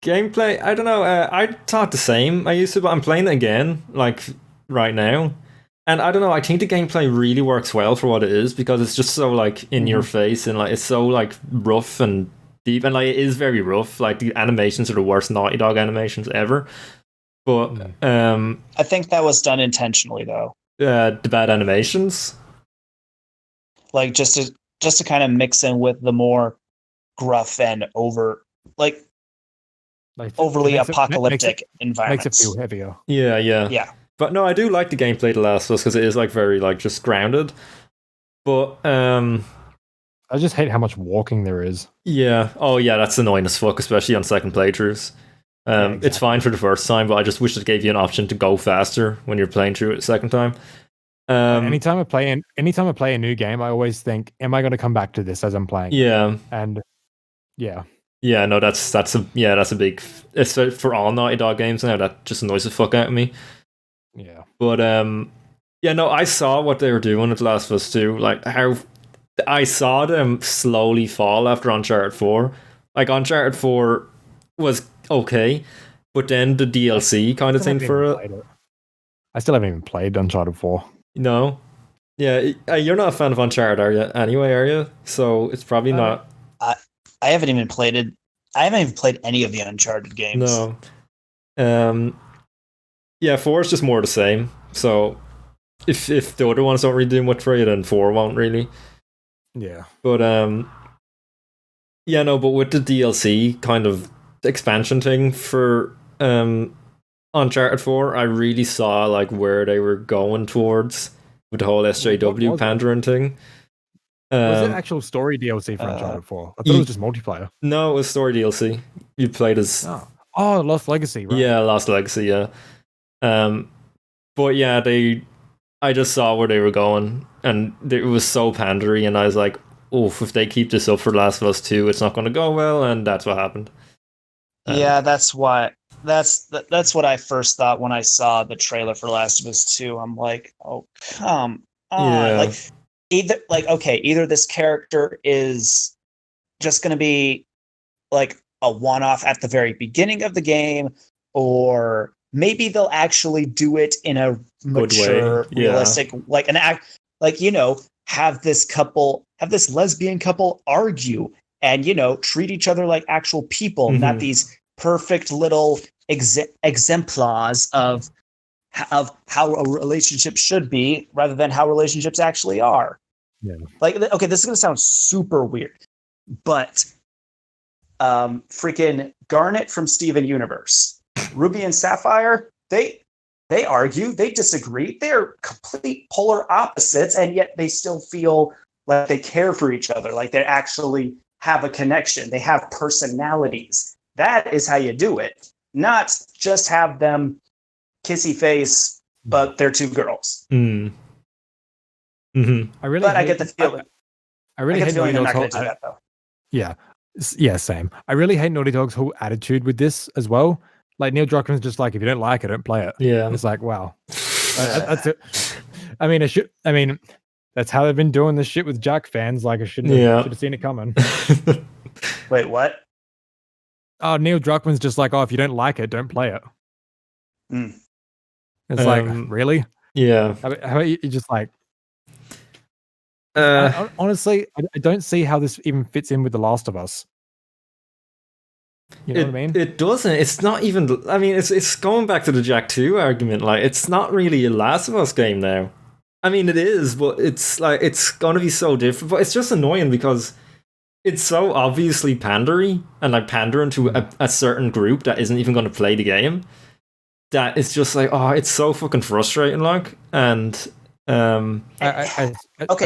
gameplay, I don't know. I thought the same. I used to, but I'm playing it again, like right now. And I don't know. I think the gameplay really works well for what it is because it's just so like in your face and like it's so like rough and deep and like it is very rough. Like the animations are the worst Naughty Dog animations ever. But I think that was done intentionally though. The bad animations, like just to kind of mix in with the more gruff and overly apocalyptic environments. Makes it feel heavier. Yeah. But no, I do like the gameplay of The Last of Us because it is like very like just grounded. But I just hate how much walking there is. Yeah. Oh yeah, that's annoying as fuck, especially on second playthroughs. Exactly. It's fine for the first time, but I just wish it gave you an option to go faster when you're playing through it the second time. Anytime I play a new game, I always think, am I going to come back to this as I'm playing? Yeah. And yeah. Yeah, no, that's a big. It's for all Naughty Dog games now. That just annoys the fuck out of me. Yeah. But yeah, no, I saw what they were doing with The Last of Us 2. Like how I saw them slowly fall after Uncharted 4. Like Uncharted 4 was okay, but then the DLC kind of thing for it. I still haven't even played Uncharted 4. No. Yeah, you're not a fan of Uncharted, are you? Anyway, are you? So it's probably not. I haven't even played any of the Uncharted games. No. Yeah, 4 is just more the same. So if the other ones don't really do much for you, then 4 won't really. Yeah. But yeah, no, but with the DLC kind of expansion thing for Uncharted 4, I really saw like where they were going towards with the whole SJW pandering thing. Was it actual story DLC for Uncharted 4? I thought it was just multiplayer. No, it was story DLC. You played as Lost Legacy, right? Yeah, Lost Legacy, yeah. But yeah, I just saw where they were going, and it was so pandery, and I was like, "Oof! If they keep this up for Last of Us 2, it's not going to go well," and that's what happened. Yeah, that's what I first thought when I saw the trailer for Last of Us 2. I'm like, "Oh, come on!" Yeah. Either this character is just going to be like a one-off at the very beginning of the game, or maybe they'll actually do it in a mature, realistic, have this lesbian couple argue and, treat each other like actual people, not these perfect little exemplars of how a relationship should be rather than how relationships actually are. Yeah. This is going to sound super weird, but freaking Garnet from Steven Universe, Ruby and Sapphire, they argue, they disagree, they're complete polar opposites, and yet they still feel like they care for each other, like they actually have a connection, they have personalities. That is how you do it, not just have them kissy face, but they're two girls. Mm. Mm-hmm. I get the feeling. I really hate Naughty Dog's not going to do that, though. Yeah, same. I really hate Naughty Dog's whole attitude with this as well. Like Neil Druckmann's just like, if you don't like it, don't play it. Yeah, it's like, wow, that's it. I mean, that's how they've been doing this shit with Jack fans. Like, I should have seen it coming. Wait, what? Neil Druckmann's just like, if you don't like it, don't play it. Mm. It's like, really? Yeah. How about you just like... honestly, I don't see how this even fits in with The Last of Us. You know what I mean? It doesn't. It's not even... I mean, it's going back to the Jack 2 argument. Like, it's not really a Last of Us game now. I mean, it is, but it's like it's going to be so different. But it's just annoying because it's so obviously pandery and like pandering to a certain group that isn't even going to play the game. That it's just like, it's so fucking frustrating. Like, and I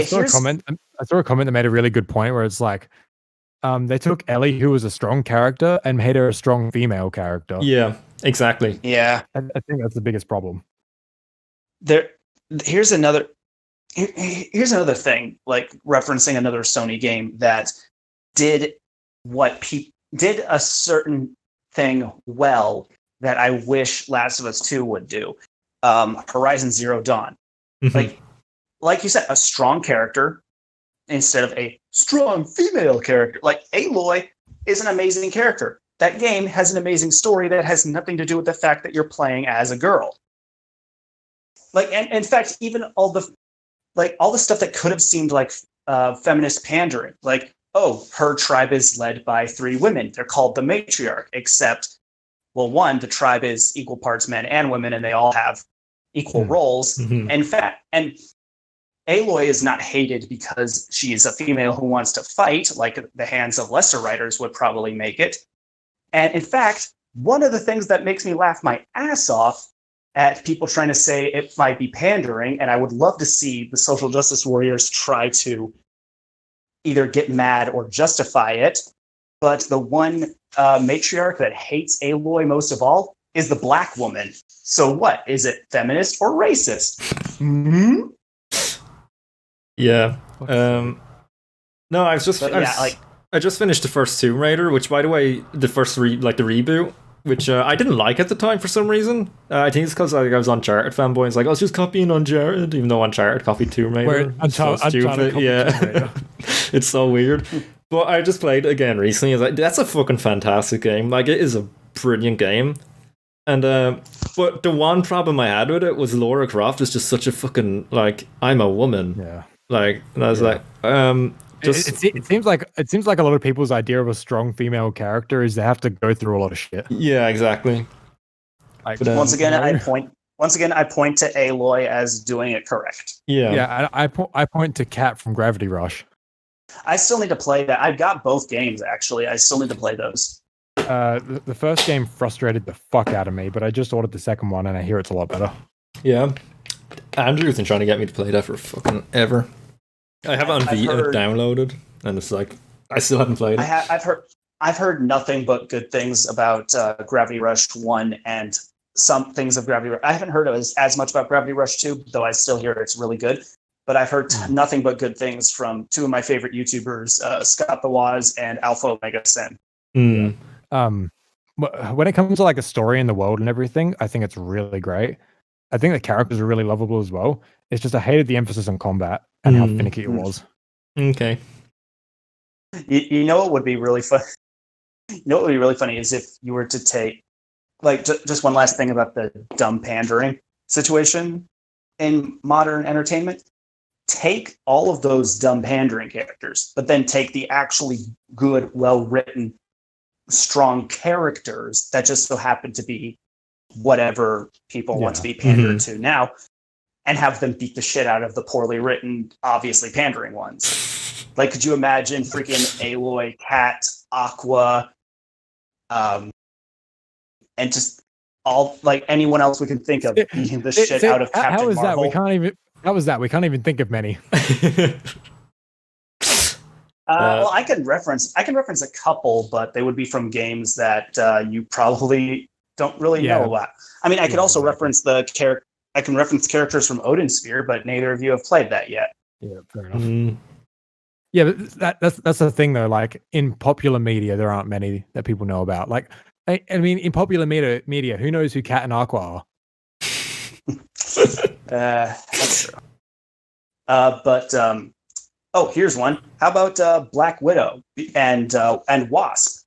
saw a comment. I saw a comment that made a really good point where it's like, they took Ellie, who was a strong character, and made her a strong female character. Yeah, exactly. Yeah, I think that's the biggest problem. Here's another thing, like referencing another Sony game that did a certain thing well that I wish Last of Us 2 would do. Horizon Zero Dawn. Mm-hmm. Like you said, a strong character instead of a strong female character. Like, Aloy is an amazing character. That game has an amazing story that has nothing to do with the fact that you're playing as a girl. Like, and in fact, even all the stuff that could have seemed like feminist pandering, like, her tribe is led by 3 women. They're called the matriarch, except, well, one, the tribe is equal parts men and women, and they all have equal roles. Mm-hmm. In fact, and Aloy is not hated because she is a female who wants to fight, like the hands of lesser writers would probably make it. And in fact, one of the things that makes me laugh my ass off at people trying to say it might be pandering, and I would love to see the social justice warriors try to either get mad or justify it, but the one matriarch that hates Aloy most of all is the black woman. So what? Is it feminist or racist? Mm-hmm. Yeah. No, I just finished the first Tomb Raider, which, by the way, the first the reboot, which I didn't like at the time for some reason. I think it's because I was Uncharted fanboy. And it's like, I was just copying Uncharted, even though Uncharted copied Tomb Raider. So stupid. Yeah. It's so weird. But I just played it again recently. I was like, that's a fucking fantastic game. Like, it is a brilliant game. And but the one problem I had with it was Lara Croft is just such a fucking, like, I'm a woman. Yeah. Like, and I was like, it seems like a lot of people's idea of a strong female character is they have to go through a lot of shit. Yeah, exactly. Like, but, once again, I point to Aloy as doing it correct. Yeah. I point to Kat from Gravity Rush. I still need to play that. I've got both games, actually. I still need to play those. The first game frustrated the fuck out of me, but I just ordered the second one, and I hear it's a lot better. Yeah. Andrew's been trying to get me to play that for fucking ever. I have it on Vita downloaded, and it's like, I still haven't played it. I've heard nothing but good things about Gravity Rush 1 and some things of Gravity Rush. I haven't heard as much about Gravity Rush 2, though I still hear it's really good. But I've heard nothing but good things from 2 of my favorite YouTubers, Scott the Waz and Alpha Omega Sin. Mm. When it comes to like a story in the world and everything, I think it's really great. I think the characters are really lovable as well. It's just I hated the emphasis on combat and how finicky it was. Okay. You know what would be really fun? You know what would be really funny is if you were to take, like, just one last thing about the dumb pandering situation in modern entertainment. Take all of those dumb pandering characters, but then take the actually good, well-written, strong characters that just so happen to be whatever people want to be pandered to now, and have them beat the shit out of the poorly written, obviously pandering ones. Like, could you imagine freaking Aloy, Kat, Aqua, and just all, like, anyone else we can think of beating the shit out of Captain How is Marvel? We can't even think of many. Well, I can reference a couple, but they would be from games that you probably don't really know about. I mean, I could also reference I can reference characters from Odin Sphere, but neither of you have played that yet. Yeah, fair enough. Yeah, but that's the thing though. Like, in popular media, there aren't many that people know about. Like, I mean, in popular media, who knows who Kat and Aqua are? That's true. Here's one. How about Black Widow and Wasp?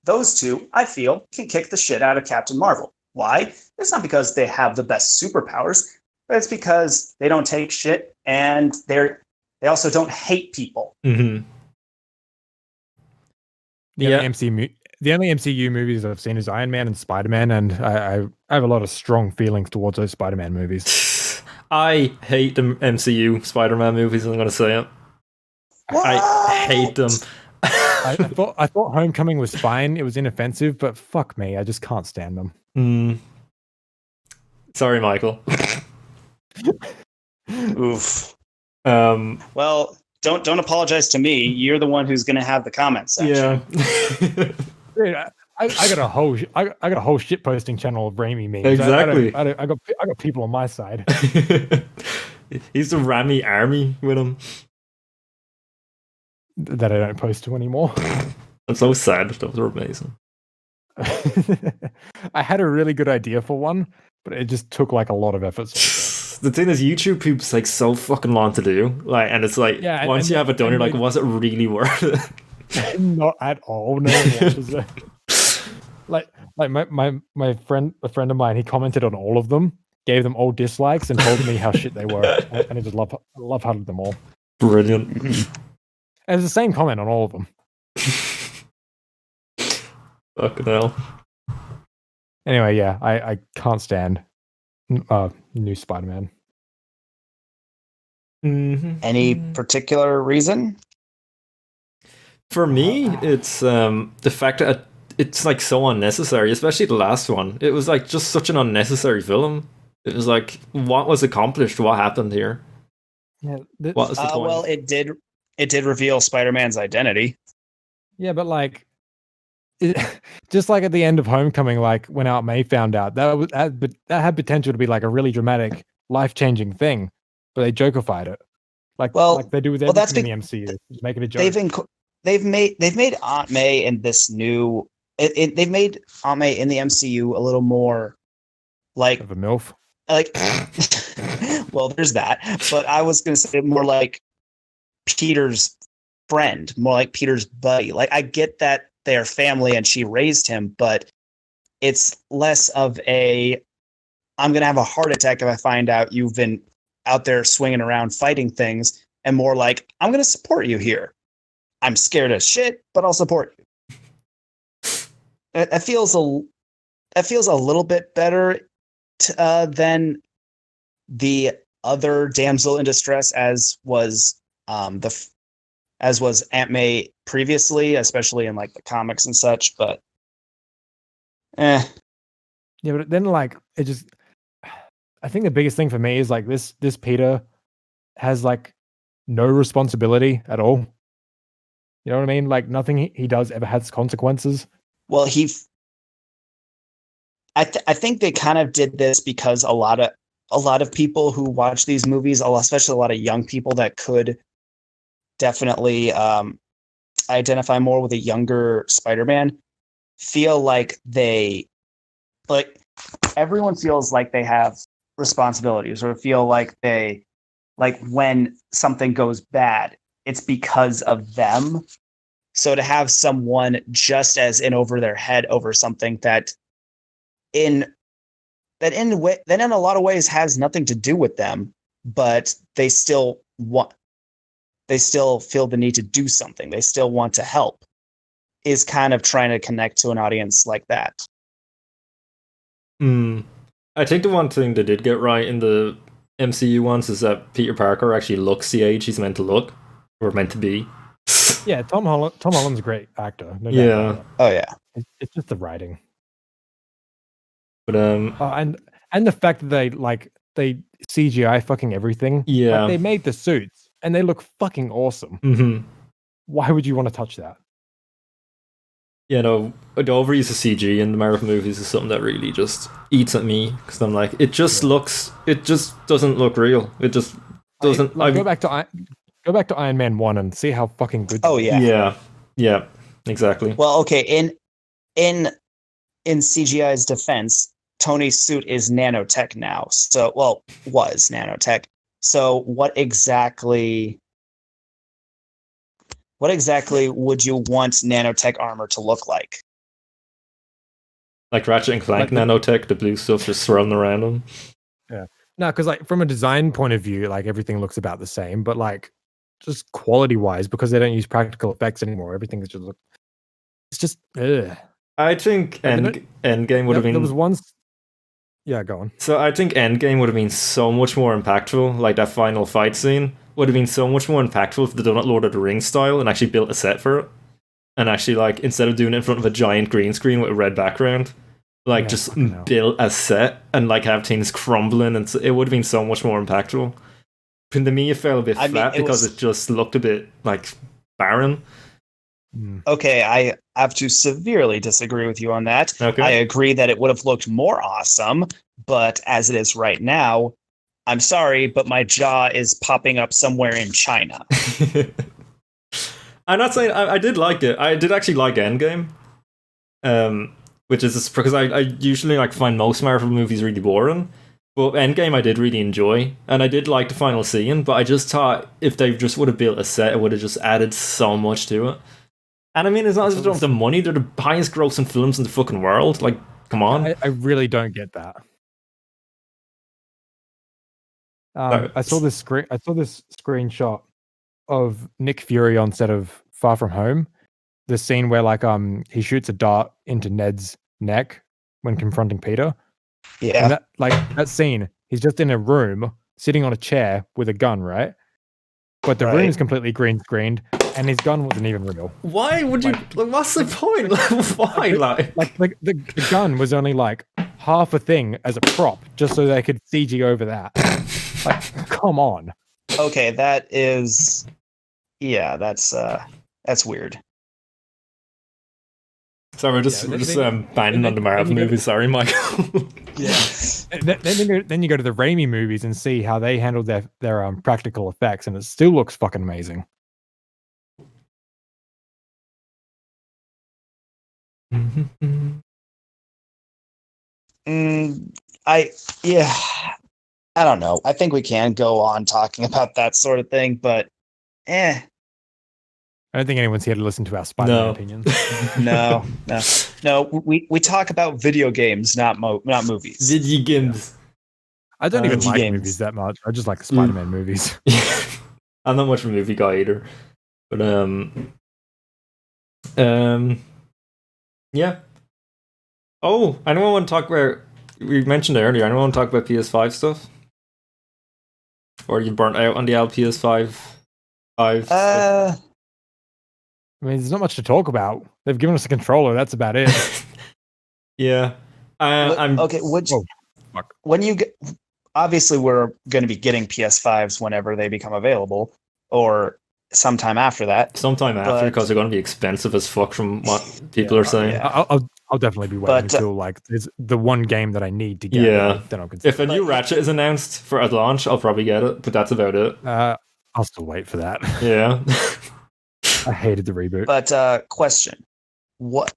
those two, I feel, can kick the shit out of Captain Marvel. Why? It's not because they have the best superpowers, but it's because they don't take shit and they also don't hate people. Mm-hmm. The only MCU movies I've seen is Iron Man and Spider-Man, and I have a lot of strong feelings towards those Spider-Man movies. I hate the MCU Spider-Man movies, I'm going to say it. What? I hate them. I thought Homecoming was fine. It was inoffensive, but fuck me, I just can't stand them. Sorry, Michael. Oof. Well, don't apologize to me. You're the one who's going to have the comments section. Yeah. Dude, I got a whole shit posting channel of Raimi memes. Exactly. I got people on my side. He's the Rami army with him. That I don't post to anymore. I'm so sad. Those are amazing. I had a really good idea for one, but it just took like a lot of effort. The thing is, YouTube poop's like so fucking long to do. Like, and it's like once you have it done, you're like, was it really worth it? Not at all. No one watches it. Like my friend, a friend of mine, he commented on all of them, gave them all dislikes, and told me how shit they were, and I just love hugged them all. Brilliant. And it's the same comment on all of them. Fucking hell. Anyway, yeah, I can't stand new Spider-Man. Mm-hmm. Any particular reason? For me, it's the fact that it's like so unnecessary, especially the last one. It was like just such an unnecessary film. It was like, what was accomplished? What happened here? Yeah, what was the point? Well, it did reveal Spider-Man's identity. Yeah, but like, just like at the end of Homecoming, like when Aunt May found out, that had potential to be like a really dramatic, life-changing thing, but they jokified it, like they do with everything in the MCU, just making a joke. They've made Aunt May in this new. They've made Aunt May in the MCU a little more like of a MILF. Like, well, there's that, but I was going to say more like Peter's friend, more like Peter's buddy. Like, I get that they're family and she raised him, but it's less of a, I'm going to have a heart attack if I find out you've been out there swinging around fighting things, and more like, I'm going to support you here. I'm scared as shit, but I'll support you. It feels a little bit better than the other damsel in distress, as was Aunt May previously, especially in like the comics and such. But yeah, but then like it just, I think the biggest thing for me is like this Peter has like no responsibility at all. You know what I mean? Like nothing he does ever has consequences. Well, I think they kind of did this because a lot of people who watch these movies, especially a lot of young people that could definitely identify more with a younger Spider-Man, feel like everyone feels like they have responsibilities, or feel like when something goes bad, it's because of them. So to have someone just as in over their head over something that in a lot of ways has nothing to do with them, but they still feel the need to do something. They still want to help, is kind of trying to connect to an audience like that. I think the one thing they did get right in the MCU ones is that Peter Parker actually looks the age he's meant to look, or meant to be. Yeah, Tom Holland's a great actor. No yeah. Oh yeah. It's just the writing. But and the fact that they CGI fucking everything. Yeah. Like, they made the suits and they look fucking awesome. Mm-hmm. Why would you want to touch that? You know, the overuse of CG in the Marvel movies is something that really just eats at me, because I'm like, it just doesn't look real. It just doesn't. Go back to Iron Man 1 and see how fucking good. Oh yeah. Yeah, exactly. Well, okay, in CGI's defense, Tony's suit is nanotech now. Was nanotech. So what exactly would you want nanotech armor to look like? Like Ratchet and Clank nanotech, the blue stuff just thrown around them. Yeah. No, because like from a design point of view, like everything looks about the same, but like just quality wise, because they don't use practical effects anymore, everything is just it's just ugh. I think Endgame would have been. There was one. Yeah, go on. So I think Endgame would have been so much more impactful. Like that final fight scene would have been so much more impactful if they'd done it Lord of the Rings style and actually built a set for it. And actually, like, instead of doing it in front of a giant green screen with a red background, like, just build a set and, like, have things crumbling, and it would have been so much more impactful. And to me, it fell a bit flat because it just looked a bit, like, barren. Okay, I have to severely disagree with you on that. Okay. I agree that it would have looked more awesome, but as it is right now, I'm sorry, but my jaw is popping up somewhere in China. I'm not saying I did like it. I did actually like Endgame, which is because I usually like find most Marvel movies really boring, but Endgame I did really enjoy, and I did like the final scene. But I just thought if they just would have built a set, it would have just added so much to it. And I mean, as long as they don't have the money, they're the highest grossing films in the fucking world. Like, come on. I really don't get that. I saw this screenshot of Nick Fury on set of Far From Home. The scene where like he shoots a dart into Ned's neck when confronting Peter. Yeah. And that scene, he's just in a room sitting on a chair with a gun, right? But the room is completely green screened, and his gun wasn't even real. Why would you? Like, what's the point? Why? Like the gun was only like half a thing as a prop, just so they could CG over that. Like, come on. Okay, that is, yeah, that's weird. Sorry, we're just banning on the Marvel movies. Sorry, Michael. Yeah. Then you go to the Raimi movies and see how they handled their practical effects, and it still looks fucking amazing. I don't know. I think we can go on talking about that sort of thing, but I don't think anyone's here to listen to our Spider-Man opinions. No. We talk about video games, not movies. Video games. I don't even like movies that much. I just like the Spider-Man movies. I'm not much of a movie guy either, but yeah. Oh, I don't want to talk about. We mentioned it earlier. I don't want to talk about PS5 stuff. Or you burnt out on the PS5? I mean, there's not much to talk about. They've given us a controller. That's about it. Yeah. Okay. When you get, obviously, we're going to be getting PS5s whenever they become available, or sometime after that. Sometime after, because they're going to be expensive as fuck from what people are saying. Yeah. I'll definitely be waiting until like it's the one game that I need to get. Yeah. Then I'll consider. If a new Ratchet is announced for at launch, I'll probably get it. But that's about it. I'll still wait for that. Yeah. I hated the reboot. But question: what?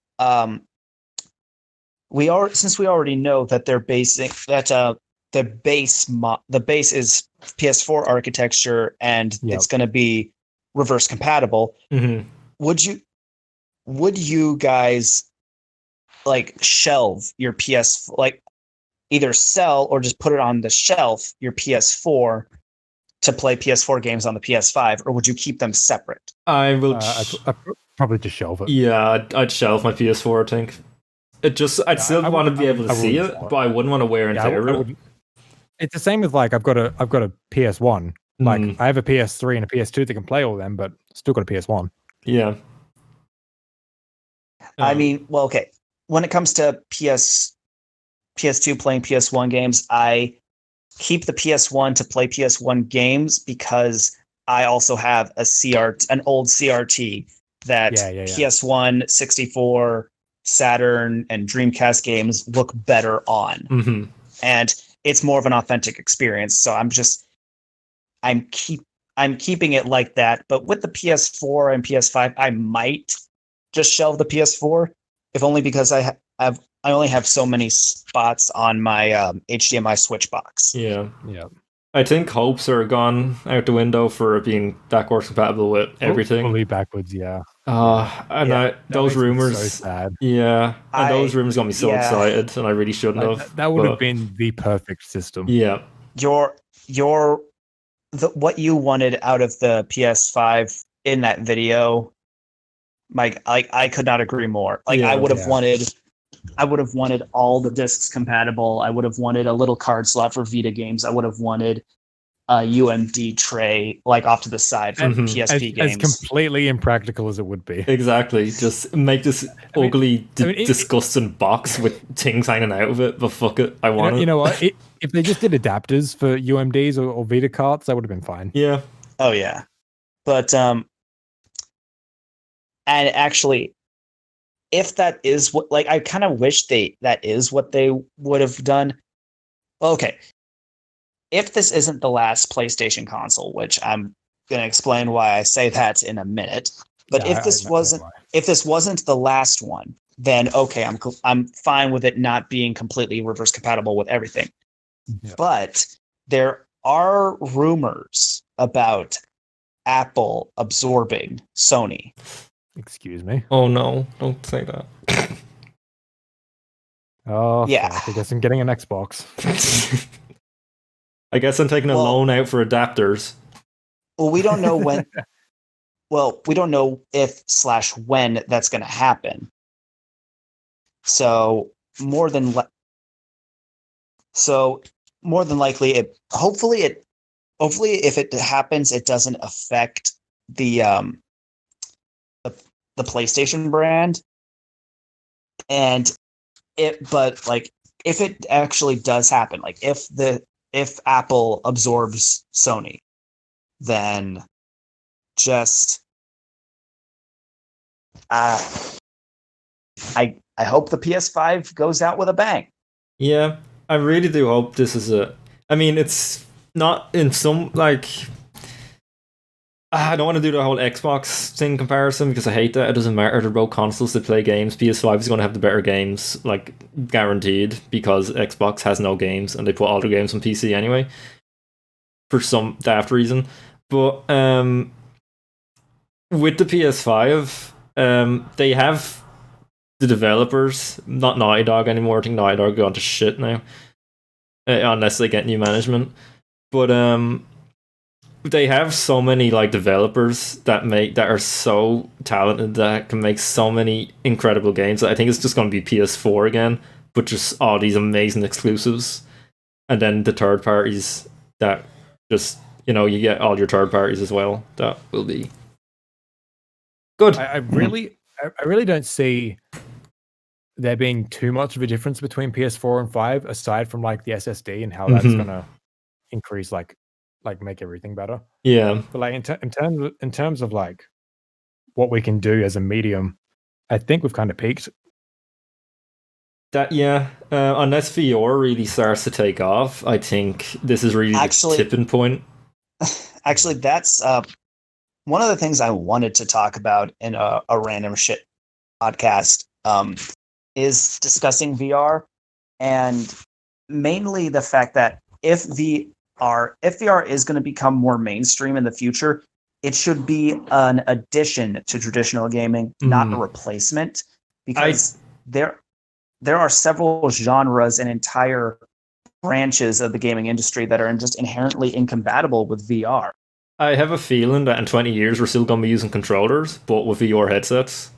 Since we already know that they're basing that the base is PS4 architecture and it's going to be reverse compatible. Mm-hmm. Would you guys like shelve your like either sell or just put it on the shelf your PS4 to play PS4 games on the PS5, or would you keep them separate? I will. I'd probably just shelve it. Yeah, I'd shelve my PS4. I think I'd still want to be able to see it, but I wouldn't want to wear and tear it. It's the same with like I've got a PS1. Like I have a PS3 and a PS2 that can play all of them, but still got a PS1. Yeah. I mean, well, okay. When it comes to PS2 playing PS1 games, I keep the PS1 to play PS1 games because I also have an old CRT that PS1, 64, Saturn, and Dreamcast games look better on. Mm-hmm. And it's more of an authentic experience. So I'm keeping it like that. But with the PS4 and PS5, I might just shelve the PS4, if only because I only have so many spots on my HDMI switch box. Yeah. I think hopes are gone out the window for it being backwards compatible with everything. Fully backwards, yeah. Those makes me rumors, so sad. those rumors got me so excited, and I really shouldn't have. That would have been the perfect system. Yeah, what you wanted out of the PS5 in that video, Mike, I could not agree more. Like I would have wanted all the discs compatible. I would have wanted a little card slot for Vita games. I would have wanted a UMD tray like off to the side for PSP games. As completely impractical as it would be. Exactly. Just make this ugly, disgusting box with things hanging out of it, but fuck it, I want it. You know what? If they just did adapters for UMDs or Vita cards, that would have been fine. Yeah. Oh yeah. But and actually, if that is what, like, I kind of wish that is what they would have done. Okay. If this isn't the last PlayStation console, which I'm going to explain why I say that in a minute, but if this wasn't the last one, then okay, I'm fine with it not being completely reverse compatible with everything. Yeah. But there are rumors about Apple absorbing Sony. Excuse me. Oh no, don't say that. Oh yeah, fuck. I guess I'm getting an Xbox. I guess I'm taking a loan out for adapters. Well, we don't know when. Well, we don't know if / when that's going to happen. So more than likely, hopefully if it happens, it doesn't affect the PlayStation brand. But like if it actually does happen, like if Apple absorbs Sony, then just I hope the PS5 goes out with a bang. Yeah, I really do hope this is I mean, it's not in some, like, I don't want to do the whole Xbox thing comparison because I hate that. It doesn't matter. They're both consoles that play games. PS5 is going to have the better games, like, guaranteed, because Xbox has no games and they put all their games on PC anyway for some daft reason. But with the PS5, they have the developers, not Naughty Dog anymore. I think Naughty Dog gone to shit now, unless they get new management. But they have so many like developers that are so talented that can make so many incredible games. I think it's just going to be PS4 again, but just all these amazing exclusives, and then the third parties that just, you know, you get all your third parties as well. That will be good. I really don't see there being too much of a difference between PS4 and 5, aside from like the SSD and how that's gonna increase, like make everything better. Yeah, but like in terms of like what we can do as a medium, I think we've kind of peaked. That unless VR really starts to take off, I think this is really the tipping point. Actually, that's one of the things I wanted to talk about in a random shit podcast is discussing VR, and mainly the fact that if VR is going to become more mainstream in the future, it should be an addition to traditional gaming, not a replacement, because there are several genres and entire branches of the gaming industry that are just inherently incompatible with VR. I have a feeling that in 20 years we're still going to be using controllers, but with VR headsets.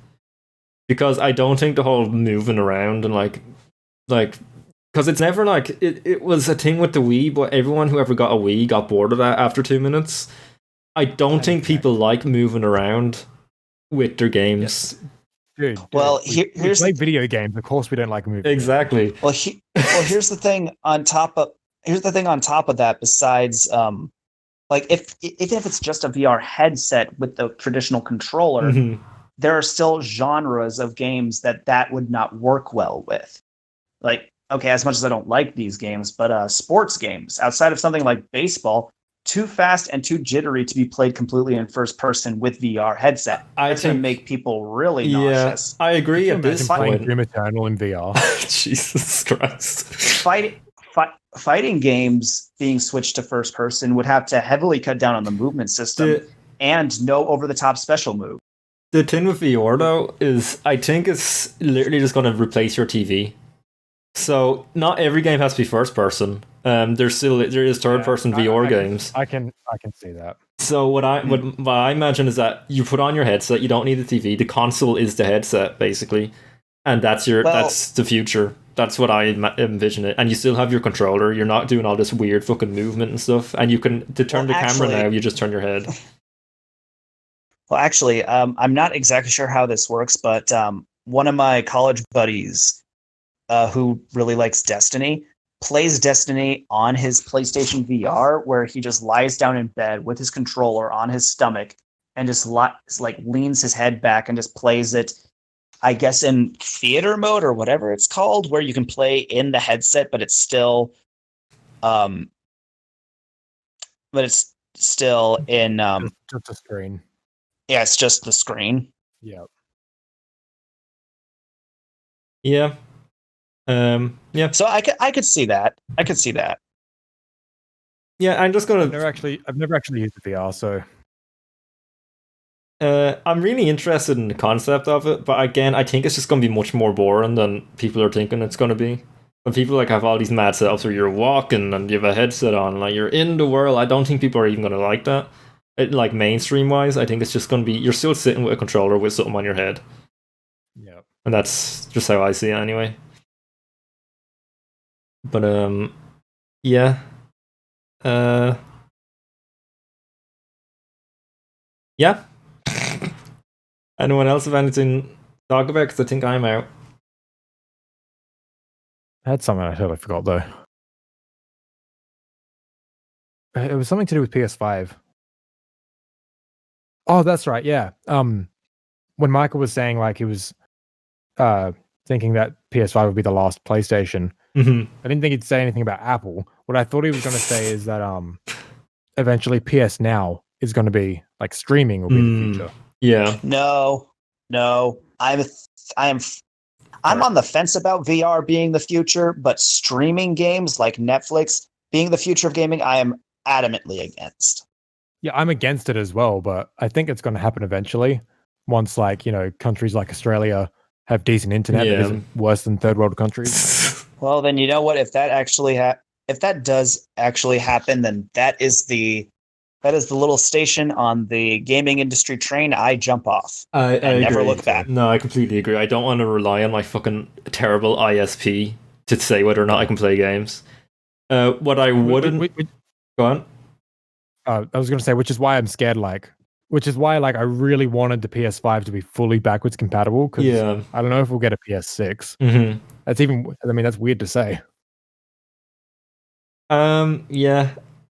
Because I don't think the whole moving around and like because it's never like it was a thing with the Wii, but everyone who ever got a Wii got bored of that after 2 minutes. I don't think people like moving around with their games. Yeah. Dude, well, we play video games. Of course, we don't like moving. Exactly. Well, here's the thing on top of that. Besides, like if it's just a VR headset with the traditional controller, there are still genres of games that would not work well with. Like, okay, as much as I don't like these games, but sports games outside of something like baseball, too fast and too jittery to be played completely in first person with VR headset. That's going to make people really nauseous. I agree at this point. Playing Doom Eternal in VR. Jesus Christ. Fighting games being switched to first person would have to heavily cut down on the movement system and no over-the-top special move. The thing with VR though is I think it's literally just going to replace your TV. So not every game has to be first person. There is third person VR games. I can see that. So what I imagine is that you put on your headset. You don't need the TV. The console is the headset basically, and that's the future. That's what I envision it. And you still have your controller. You're not doing all this weird fucking movement and stuff. And you can turn the camera now. You just turn your head. Well, actually, I'm not exactly sure how this works, but one of my college buddies who really likes Destiny plays Destiny on his PlayStation VR, where he just lies down in bed with his controller on his stomach and just leans his head back and just plays it, I guess, in theater mode or whatever it's called, where you can play in the headset, but it's still in just a screen. Yeah, it's just the screen. Yeah. Yeah. Yeah. So I could see that. I could see that. Yeah, I'm just gonna. I've never actually used the VR, so. I'm really interested in the concept of it, but again, I think it's just gonna be much more boring than people are thinking it's gonna be. When people like have all these mad setups where you're walking and you have a headset on, like you're in the world, I don't think people are even gonna like that. Like mainstream wise, I think it's just gonna be you're still sitting with a controller with something on your head. Yeah. And that's just how I see it anyway. But yeah. Yeah. Anyone else have anything to talk about? Because I think I'm out. I had something I totally forgot though. It was something to do with PS5. Oh, that's right. Yeah. When Michael was saying like he was thinking that PS5 would be the last PlayStation, I didn't think he'd say anything about Apple. What I thought he was going to say is that eventually PS Now is going to be like streaming will be the future. Yeah. No. I'm on the fence about VR being the future, but streaming games like Netflix being the future of gaming, I am adamantly against. Yeah, I'm against it as well, but I think it's going to happen eventually. Once, like, countries like Australia have decent internet that isn't worse than third world countries. Well, then you know what? If that does actually happen, then that is the little station on the gaming industry train I jump off I never agree. look back. No, I completely agree. I don't want to rely on my fucking terrible ISP to say whether or not I can play games. What I wouldn't... Go on. I was going to say, which is why I'm scared, which is why I really wanted the PS5 to be fully backwards compatible, because I don't know if we'll get a PS6. That's weird to say.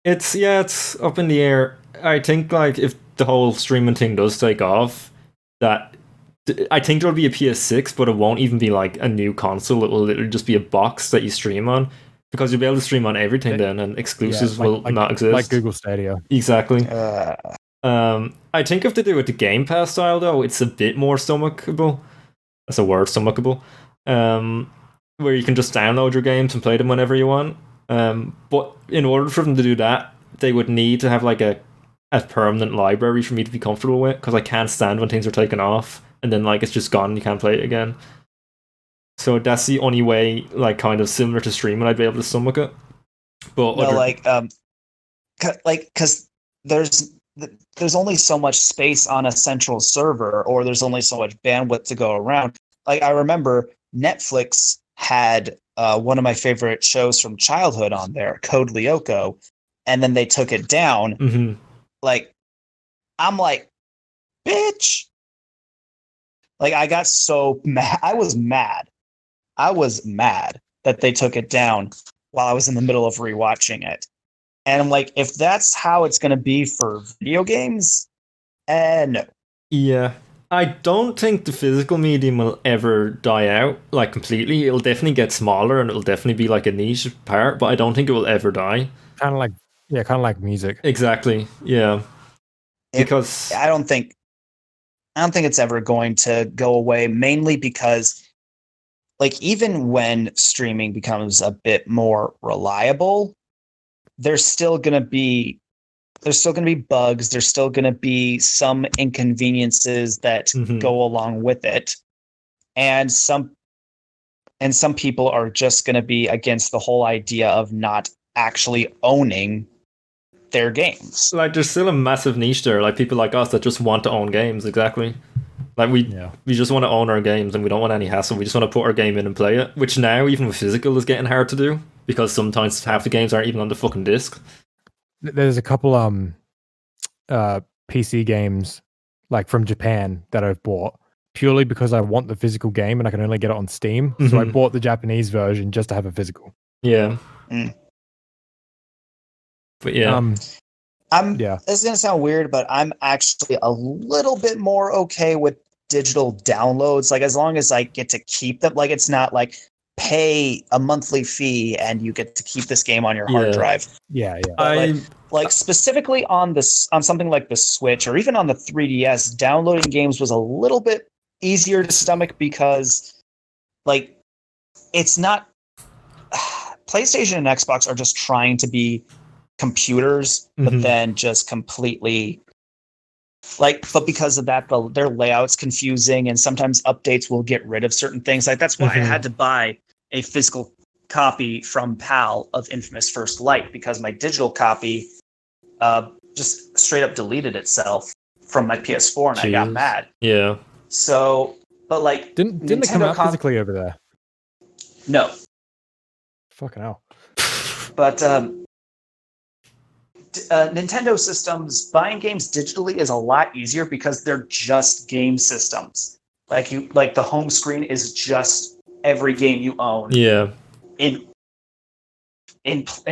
It's up in the air. I think if the whole streaming thing does take off, that I think there'll be a PS6, but it won't even be like a new console. It will literally just be a box that you stream on, because you'll be able to stream on everything then, and exclusives will not exist. Like Google Stadia. Exactly. I think if they do it the Game Pass style, though, it's a bit more stomachable. That's a word, stomachable. Where you can just download your games and play them whenever you want. But in order for them to do that, they would need to have a permanent library for me to be comfortable with, because I can't stand when things are taken off and then it's just gone and you can't play it again. So that's the only way, kind of similar to streaming, I'd be able to stomach it. But because there's only so much space on a central server, or there's only so much bandwidth to go around. I remember Netflix had one of my favorite shows from childhood on there, Code Lyoko, and then they took it down. I'm like, bitch. I got so mad. I was mad that they took it down while I was in the middle of rewatching it. And I'm like, if that's how it's going to be for video games, no. Yeah. I don't think the physical medium will ever die out, completely. It'll definitely get smaller and it'll definitely be a niche part, but I don't think it will ever die. Kind of like music. Exactly. Yeah. Because I don't think it's ever going to go away, mainly because even when streaming becomes a bit more reliable, there's still going to be still going to be bugs. There's still going to be some inconveniences that go along with it, and some people are just going to be against the whole idea of not actually owning their games. Like, there's still a massive niche there, like people like us that just want to own games. Exactly. Like we just want to own our games and we don't want any hassle. We just want to put our game in and play it, which now even with physical is getting hard to do because sometimes half the games aren't even on the fucking disc. There's a couple PC games like from Japan that I've bought purely because I want the physical game and I can only get it on Steam. So I bought the Japanese version just to have a physical. Yeah. But yeah. This is gonna sound weird, but I'm actually a little bit more okay with digital downloads. Like, as long as I get to keep them, like, it's not like pay a monthly fee and you get to keep this game on your hard drive. Yeah. Like specifically on something like the Switch or even on the 3DS, downloading games was a little bit easier to stomach because, like, it's not. PlayStation and Xbox are just trying to be computers, but then just completely but because of that, their layout's confusing, and sometimes updates will get rid of certain things. Like, that's why I had to buy a physical copy from PAL of Infamous First Light, because my digital copy just straight up deleted itself from my PS4, and I got mad. Yeah. So, but like, didn't it come out physically over there? No. Fucking hell. But Nintendo systems, buying games digitally is a lot easier because they're just game systems. Like the home screen is just every game you own. Yeah. In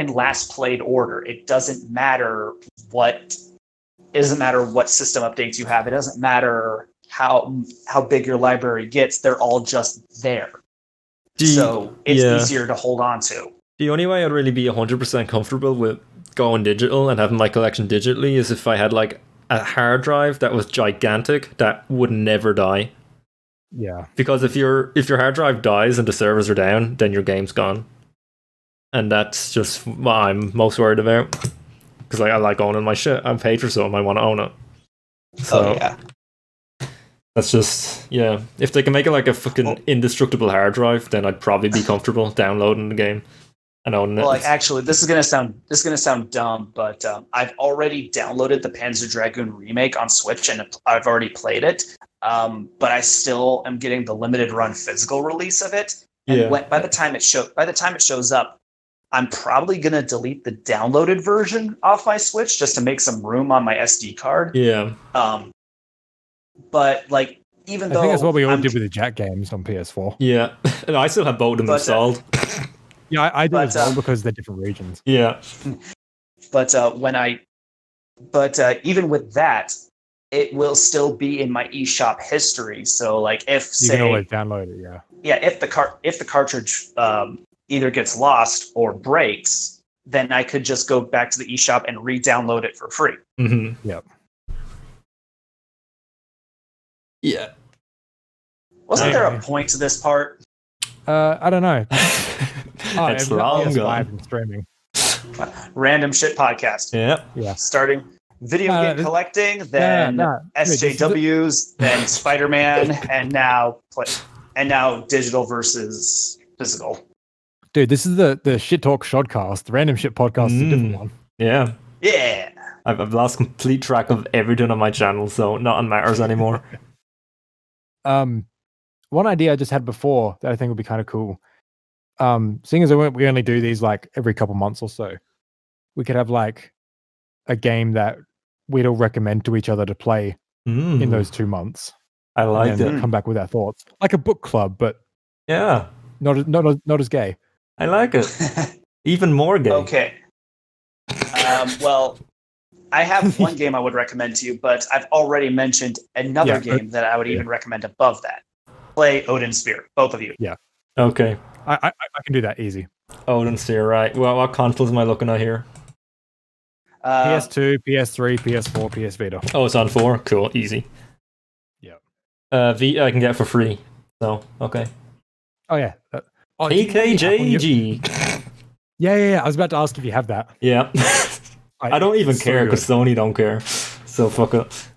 last played order. It doesn't matter what system updates you have. It doesn't matter how big your library gets. They're all just there. So it's easier to hold on to. The only way I'd really be 100% comfortable with going digital and having my collection digitally is if I had like a hard drive that was gigantic that would never die. Yeah. Because if your hard drive dies and the servers are down, then your game's gone. And that's just what I'm most worried about. Because I like owning my shit. I'm paid for something, I want to own it. So, that's just, if they can make it like a fucking indestructible hard drive, then I'd probably be comfortable downloading the game and owning it. Well, like, actually, this is gonna sound dumb, but I've already downloaded the Panzer Dragoon remake on Switch, and I've already played it. But I still am getting the limited run physical release of it. And by the time it shows up, I'm probably gonna delete the downloaded version off my Switch just to make some room on my SD card. Yeah. But like, even though I think that's what we all did with the Jack games on PS4. Yeah, and I still have both of them installed. Yeah, I do as well because they're different regions. Yeah. But even with that, it will still be in my eShop history. So like, if you can always download it, if the cartridge either gets lost or breaks, then I could just go back to the eShop and re-download it for free. Yep. Yeah. Wasn't there a point to this part? I don't know. It's long gone. Streaming. Random shit podcast. Yeah. Starting video game collecting, then SJWs, then Spider-Man, and now digital versus physical. Dude, this is the Shit Talk Shodcast. The Random Shit Podcast is a different one. Yeah. Yeah. I've lost complete track of everything on my channel, so nothing matters anymore. One idea I just had before that I think would be kind of cool. Seeing as we only do these like every couple months or so, we could have like a game that we'd all recommend to each other to play in those 2 months. I like it. Come back with our thoughts, like a book club, but not as gay. I like it. Even more gay. Okay. Well, I have one game I would recommend to you, but I've already mentioned another game that I would even recommend above that. Play Odin Sphere, both of you. Yeah. Okay. I can do that easy. Odin Sphere, right. Well, what consoles am I looking at here? PS2, PS3, PS4, PS Vita. Oh, it's on 4? Cool. Easy. Yeah. Vita I can get for free. So, okay. Oh, yeah. AKJG. Yeah. I was about to ask if you have that. Yeah. I don't even It's so care because Sony don't care. So fuck it.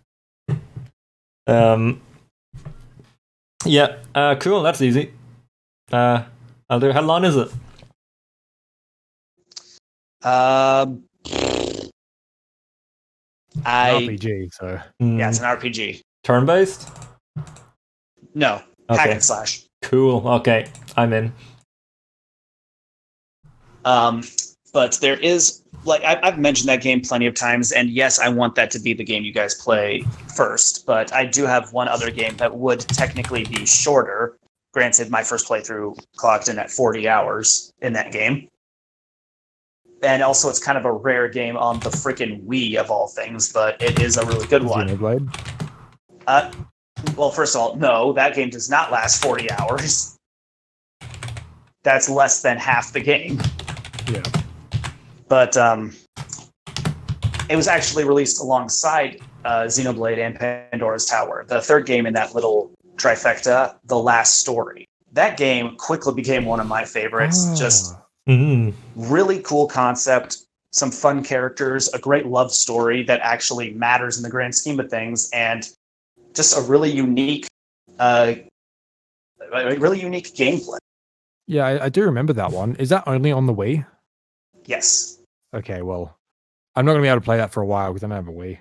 Yeah. Cool. That's easy. I'll do. How long is it? Um, RPG, so yeah, it's an RPG. Turn based. No, hack and slash. Cool. Okay, I'm in. But there is, like, I've mentioned that game plenty of times, and yes, I want that to be the game you guys play first, but I do have one other game that would technically be shorter. Granted, my first playthrough clocked in at 40 hours in that game. And also, it's kind of a rare game on the freaking Wii, of all things, but it is a really good one. Xenoblade? Well, first of all, no, that game does not last 40 hours. That's less than half the game. Yeah. But it was actually released alongside Xenoblade and Pandora's Tower, the third game in that little trifecta, The Last Story. That game quickly became one of my favorites. Just really cool concept, some fun characters, a great love story that actually matters in the grand scheme of things, and just a really unique gameplay. Yeah, I do remember that one. Is that only on the Wii? Yes. Okay, well, I'm not going to be able to play that for a while because I don't have a Wii.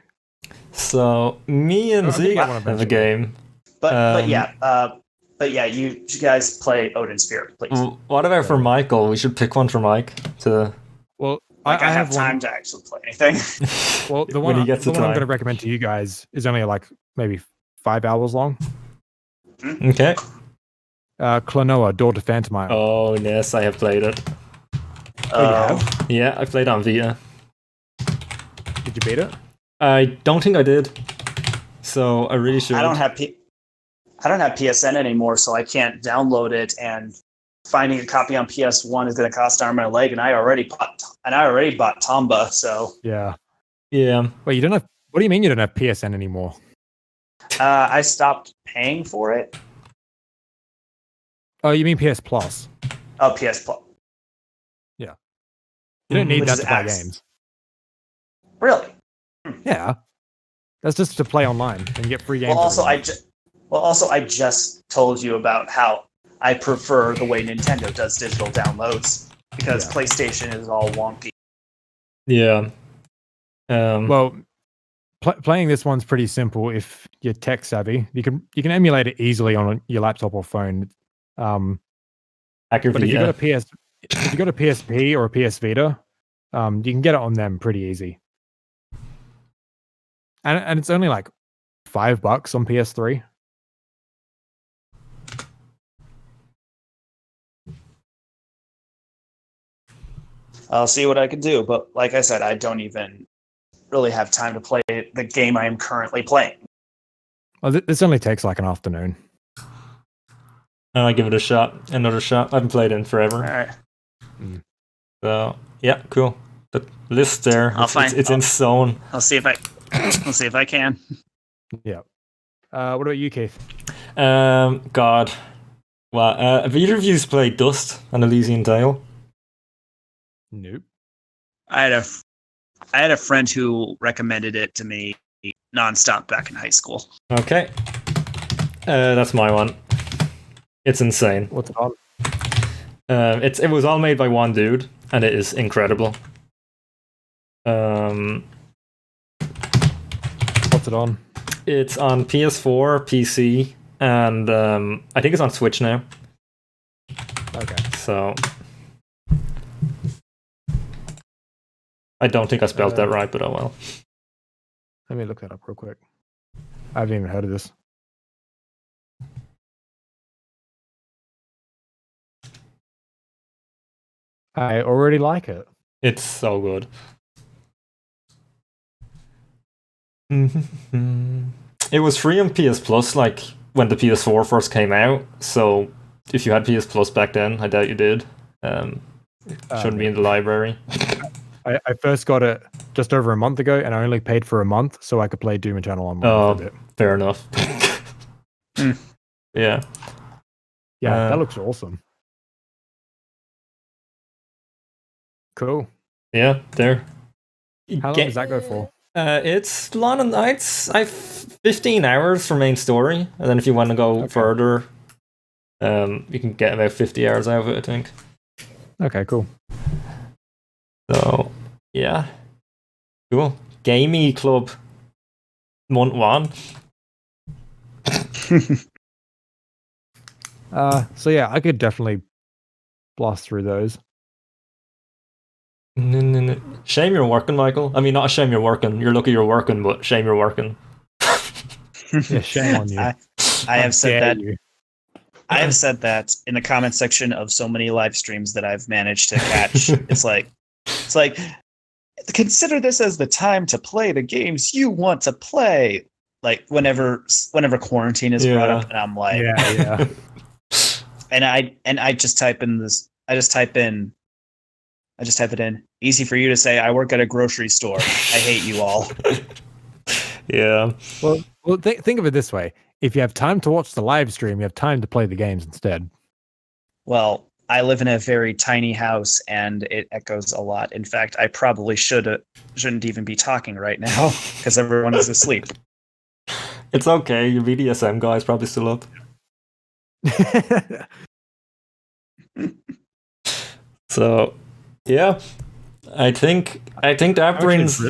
So me and Z have a game. But yeah, you guys play Odin Spirit, please. What about for Michael? We should pick one for Mike to. Well, I have time to actually play anything. Well, the one I'm going to recommend to you guys is only like maybe 5 hours long. Okay. Klonoa, Door to Phantomile. Oh yes, I have played it. Oh, you have? Yeah, I played on Vita. Did you beat it? I don't think I did. So I really should. I don't have PSN anymore, so I can't download it. And finding a copy on PS1 is going to cost an arm and a leg. And I already bought Tomba. So yeah. Wait, you don't have? What do you mean you don't have PSN anymore? I stopped paying for it. Oh, you mean PS Plus? Oh, PS Plus. Yeah. You don't need that to buy games. Really? Yeah. That's just to play online and get free games. Well, also, I just told you about how I prefer the way Nintendo does digital downloads because PlayStation is all wonky. Yeah. Well, playing this one's pretty simple if you're tech savvy. You can emulate it easily on your laptop or phone. But if you got a PSP or a PS Vita, you can get it on them pretty easy. And it's only like $5 on PS3. I'll see what I can do, but like I said, I don't even really have time to play the game I am currently playing. Well, this only takes like an afternoon. I give it a shot. Another shot. I haven't played in forever. All right. So yeah, cool. The list there. It's in zone. I'll see if I can. Yeah. What about you, Keith? God. Well, have either of you played Dust and Elysian Tale? Nope. I had a friend who recommended it to me nonstop back in high school. Okay. That's my one. It's insane. What's it on? It was all made by one dude, and it is incredible. What's it on? It's on PS4, PC, and I think it's on Switch now. Okay. So I don't think I spelled that right, but oh well. Let me look that up real quick. I haven't even heard of this. I already like it. It's so good. It was free on PS Plus, like when the PS4 first came out. So if you had PS Plus back then, I doubt you did. Shouldn't be in the library. I first got it just over a month ago, and I only paid for a month so I could play Doom Eternal online for a bit. Fair enough. Yeah. Yeah, that looks awesome. Cool. Yeah, there. How long does that go for? It's long and I've 15 hours for main story, and then if you want to go further, you can get about 50 hours out of it, I think. Okay, cool. So, yeah. Cool. Gamey Club. Month 1. So yeah, I could definitely blast through those. Shame you're working, Michael. I mean, not a shame you're working. You're lucky you're working, but shame you're working. Yeah, shame on you. I have said that. You. I have said that in the comment section of so many live streams that I've managed to catch. It's like, consider this as the time to play the games you want to play. Like whenever quarantine is brought up, and I'm like, yeah. and I just type in this. I just type it in. Easy for you to say. I work at a grocery store. I hate you all. Yeah. Well, think of it this way: if you have time to watch the live stream, you have time to play the games instead. Well, I live in a very tiny house, and it echoes a lot. In fact, I probably shouldn't even be talking right now because everyone is asleep. It's okay. Your BDSM guy's probably still up. So, yeah, I think that brings.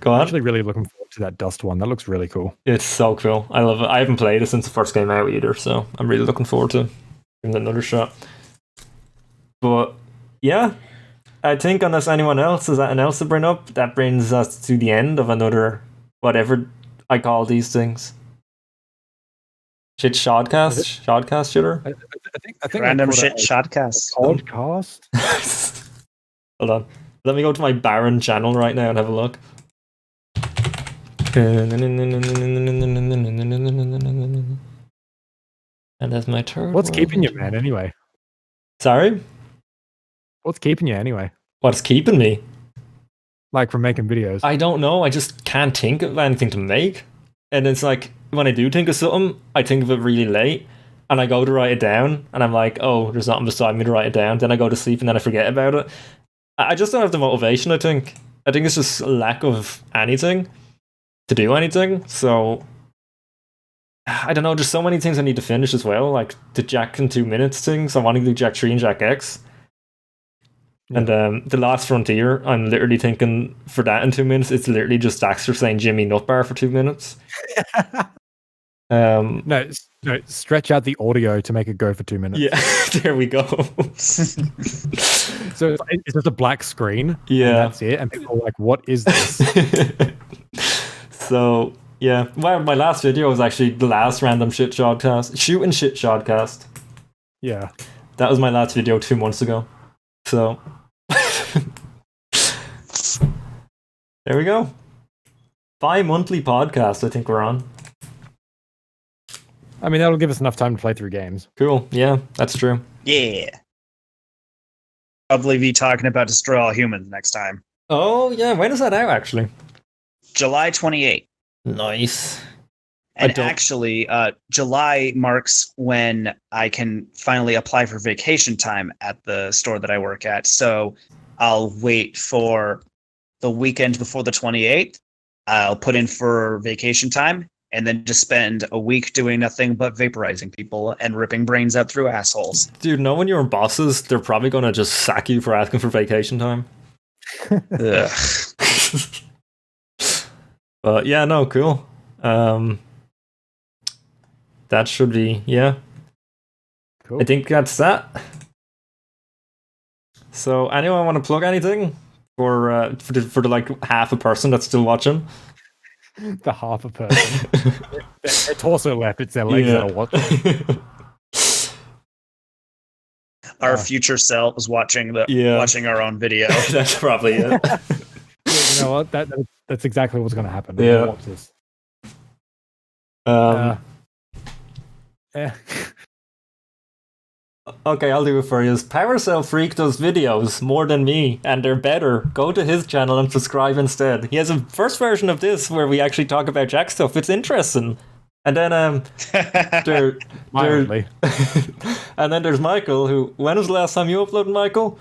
Go on. I'm actually really looking forward to that Dust one. That looks really cool. It's so cool. I love it. I haven't played it since it first came out either, so I'm really looking forward to giving it another shot. But yeah, I think unless anyone else has anything else to bring up, that brings us to the end of another whatever I call these things. Shit Shodcast? Shodcast shitter? I think random shit Shodcast. Podcast. Hold on. Let me go to my Baron channel right now and have a look. And that's my turn. What's keeping you, man, anyway? Sorry? What's keeping you anyway? What's keeping me? Like from making videos? I don't know. I just can't think of anything to make. And it's like, when I do think of something, I think of it really late. And I go to write it down. And I'm like, oh, there's nothing beside me to write it down. Then I go to sleep and then I forget about it. I just don't have the motivation, I think. I think it's just a lack of anything to do anything. So, I don't know. There's so many things I need to finish as well. Like the Jack in 2 minutes things. I want to do Jack 3 and Jack X. Yeah. And The Last Frontier, I'm literally thinking for that in 2 minutes, it's literally just Daxter saying Jimmy Nutbar for 2 minutes. No, stretch out the audio to make it go for 2 minutes. Yeah, there we go. So it's just a black screen. Yeah. And that's it. And people are like, what is this? So, yeah. Well, my last video was actually the last random shit Shodcast. Shooting shit Shodcast. Yeah. That was my last video 2 months ago. So, there we go. Bi-monthly podcast, I think we're on. I mean, that'll give us enough time to play through games. Cool. Yeah, that's true. Yeah. Probably be talking about Destroy All Humans next time. Oh, yeah. When is that out, actually? July 28th. Nice. And actually, July marks when I can finally apply for vacation time at the store that I work at. So I'll wait for the weekend before the 28th. I'll put in for vacation time and then just spend a week doing nothing but vaporizing people and ripping brains out through assholes. Dude, knowing your bosses, they're probably going to just sack you for asking for vacation time. Ugh. But yeah, no, cool. That should be, yeah. Cool. I think that's that. So, anyone want to plug anything for the like half a person that's still watching? The half a person. Their torso left, it's their legs that are watching. Our future selves watching our own video. That's probably it. Yeah, you know what? That's exactly what's going to happen. Yeah. Watch this. Yeah. Okay, I'll do it for you. Powercell Freak does videos more than me, and they're better. Go to his channel and subscribe instead. He has a first version of this where we actually talk about Jack stuff. It's interesting. And then and then there's Michael, who, when was the last time you uploaded, Michael?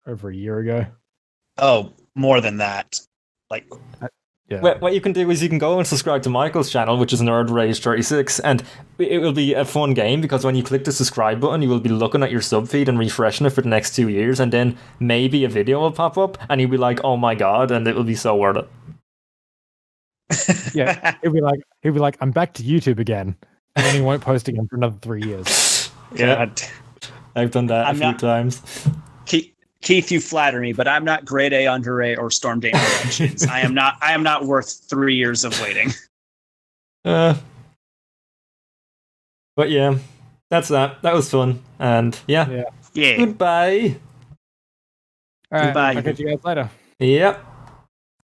Over a year ago. Oh, more than that. Like, Yeah. What you can do is you can go and subscribe to Michael's channel, which is Nerdrage36, and it will be a fun game because when you click the subscribe button, you will be looking at your sub feed and refreshing it for the next 2 years, and then maybe a video will pop up, and you'll be like, "Oh my god!" and it will be so worth it. Yeah, he'll be like, I'm back to YouTube again, and then he won't post again for another 3 years. Yeah, I've done that a few times. Keith, you flatter me, but I'm not grade A, under A, or Storm Dane Productions. I am not worth 3 years of waiting. But yeah, that's that. That was fun, and yeah. Yeah. Goodbye. All right, Goodbye. I'll catch you guys later. Yep.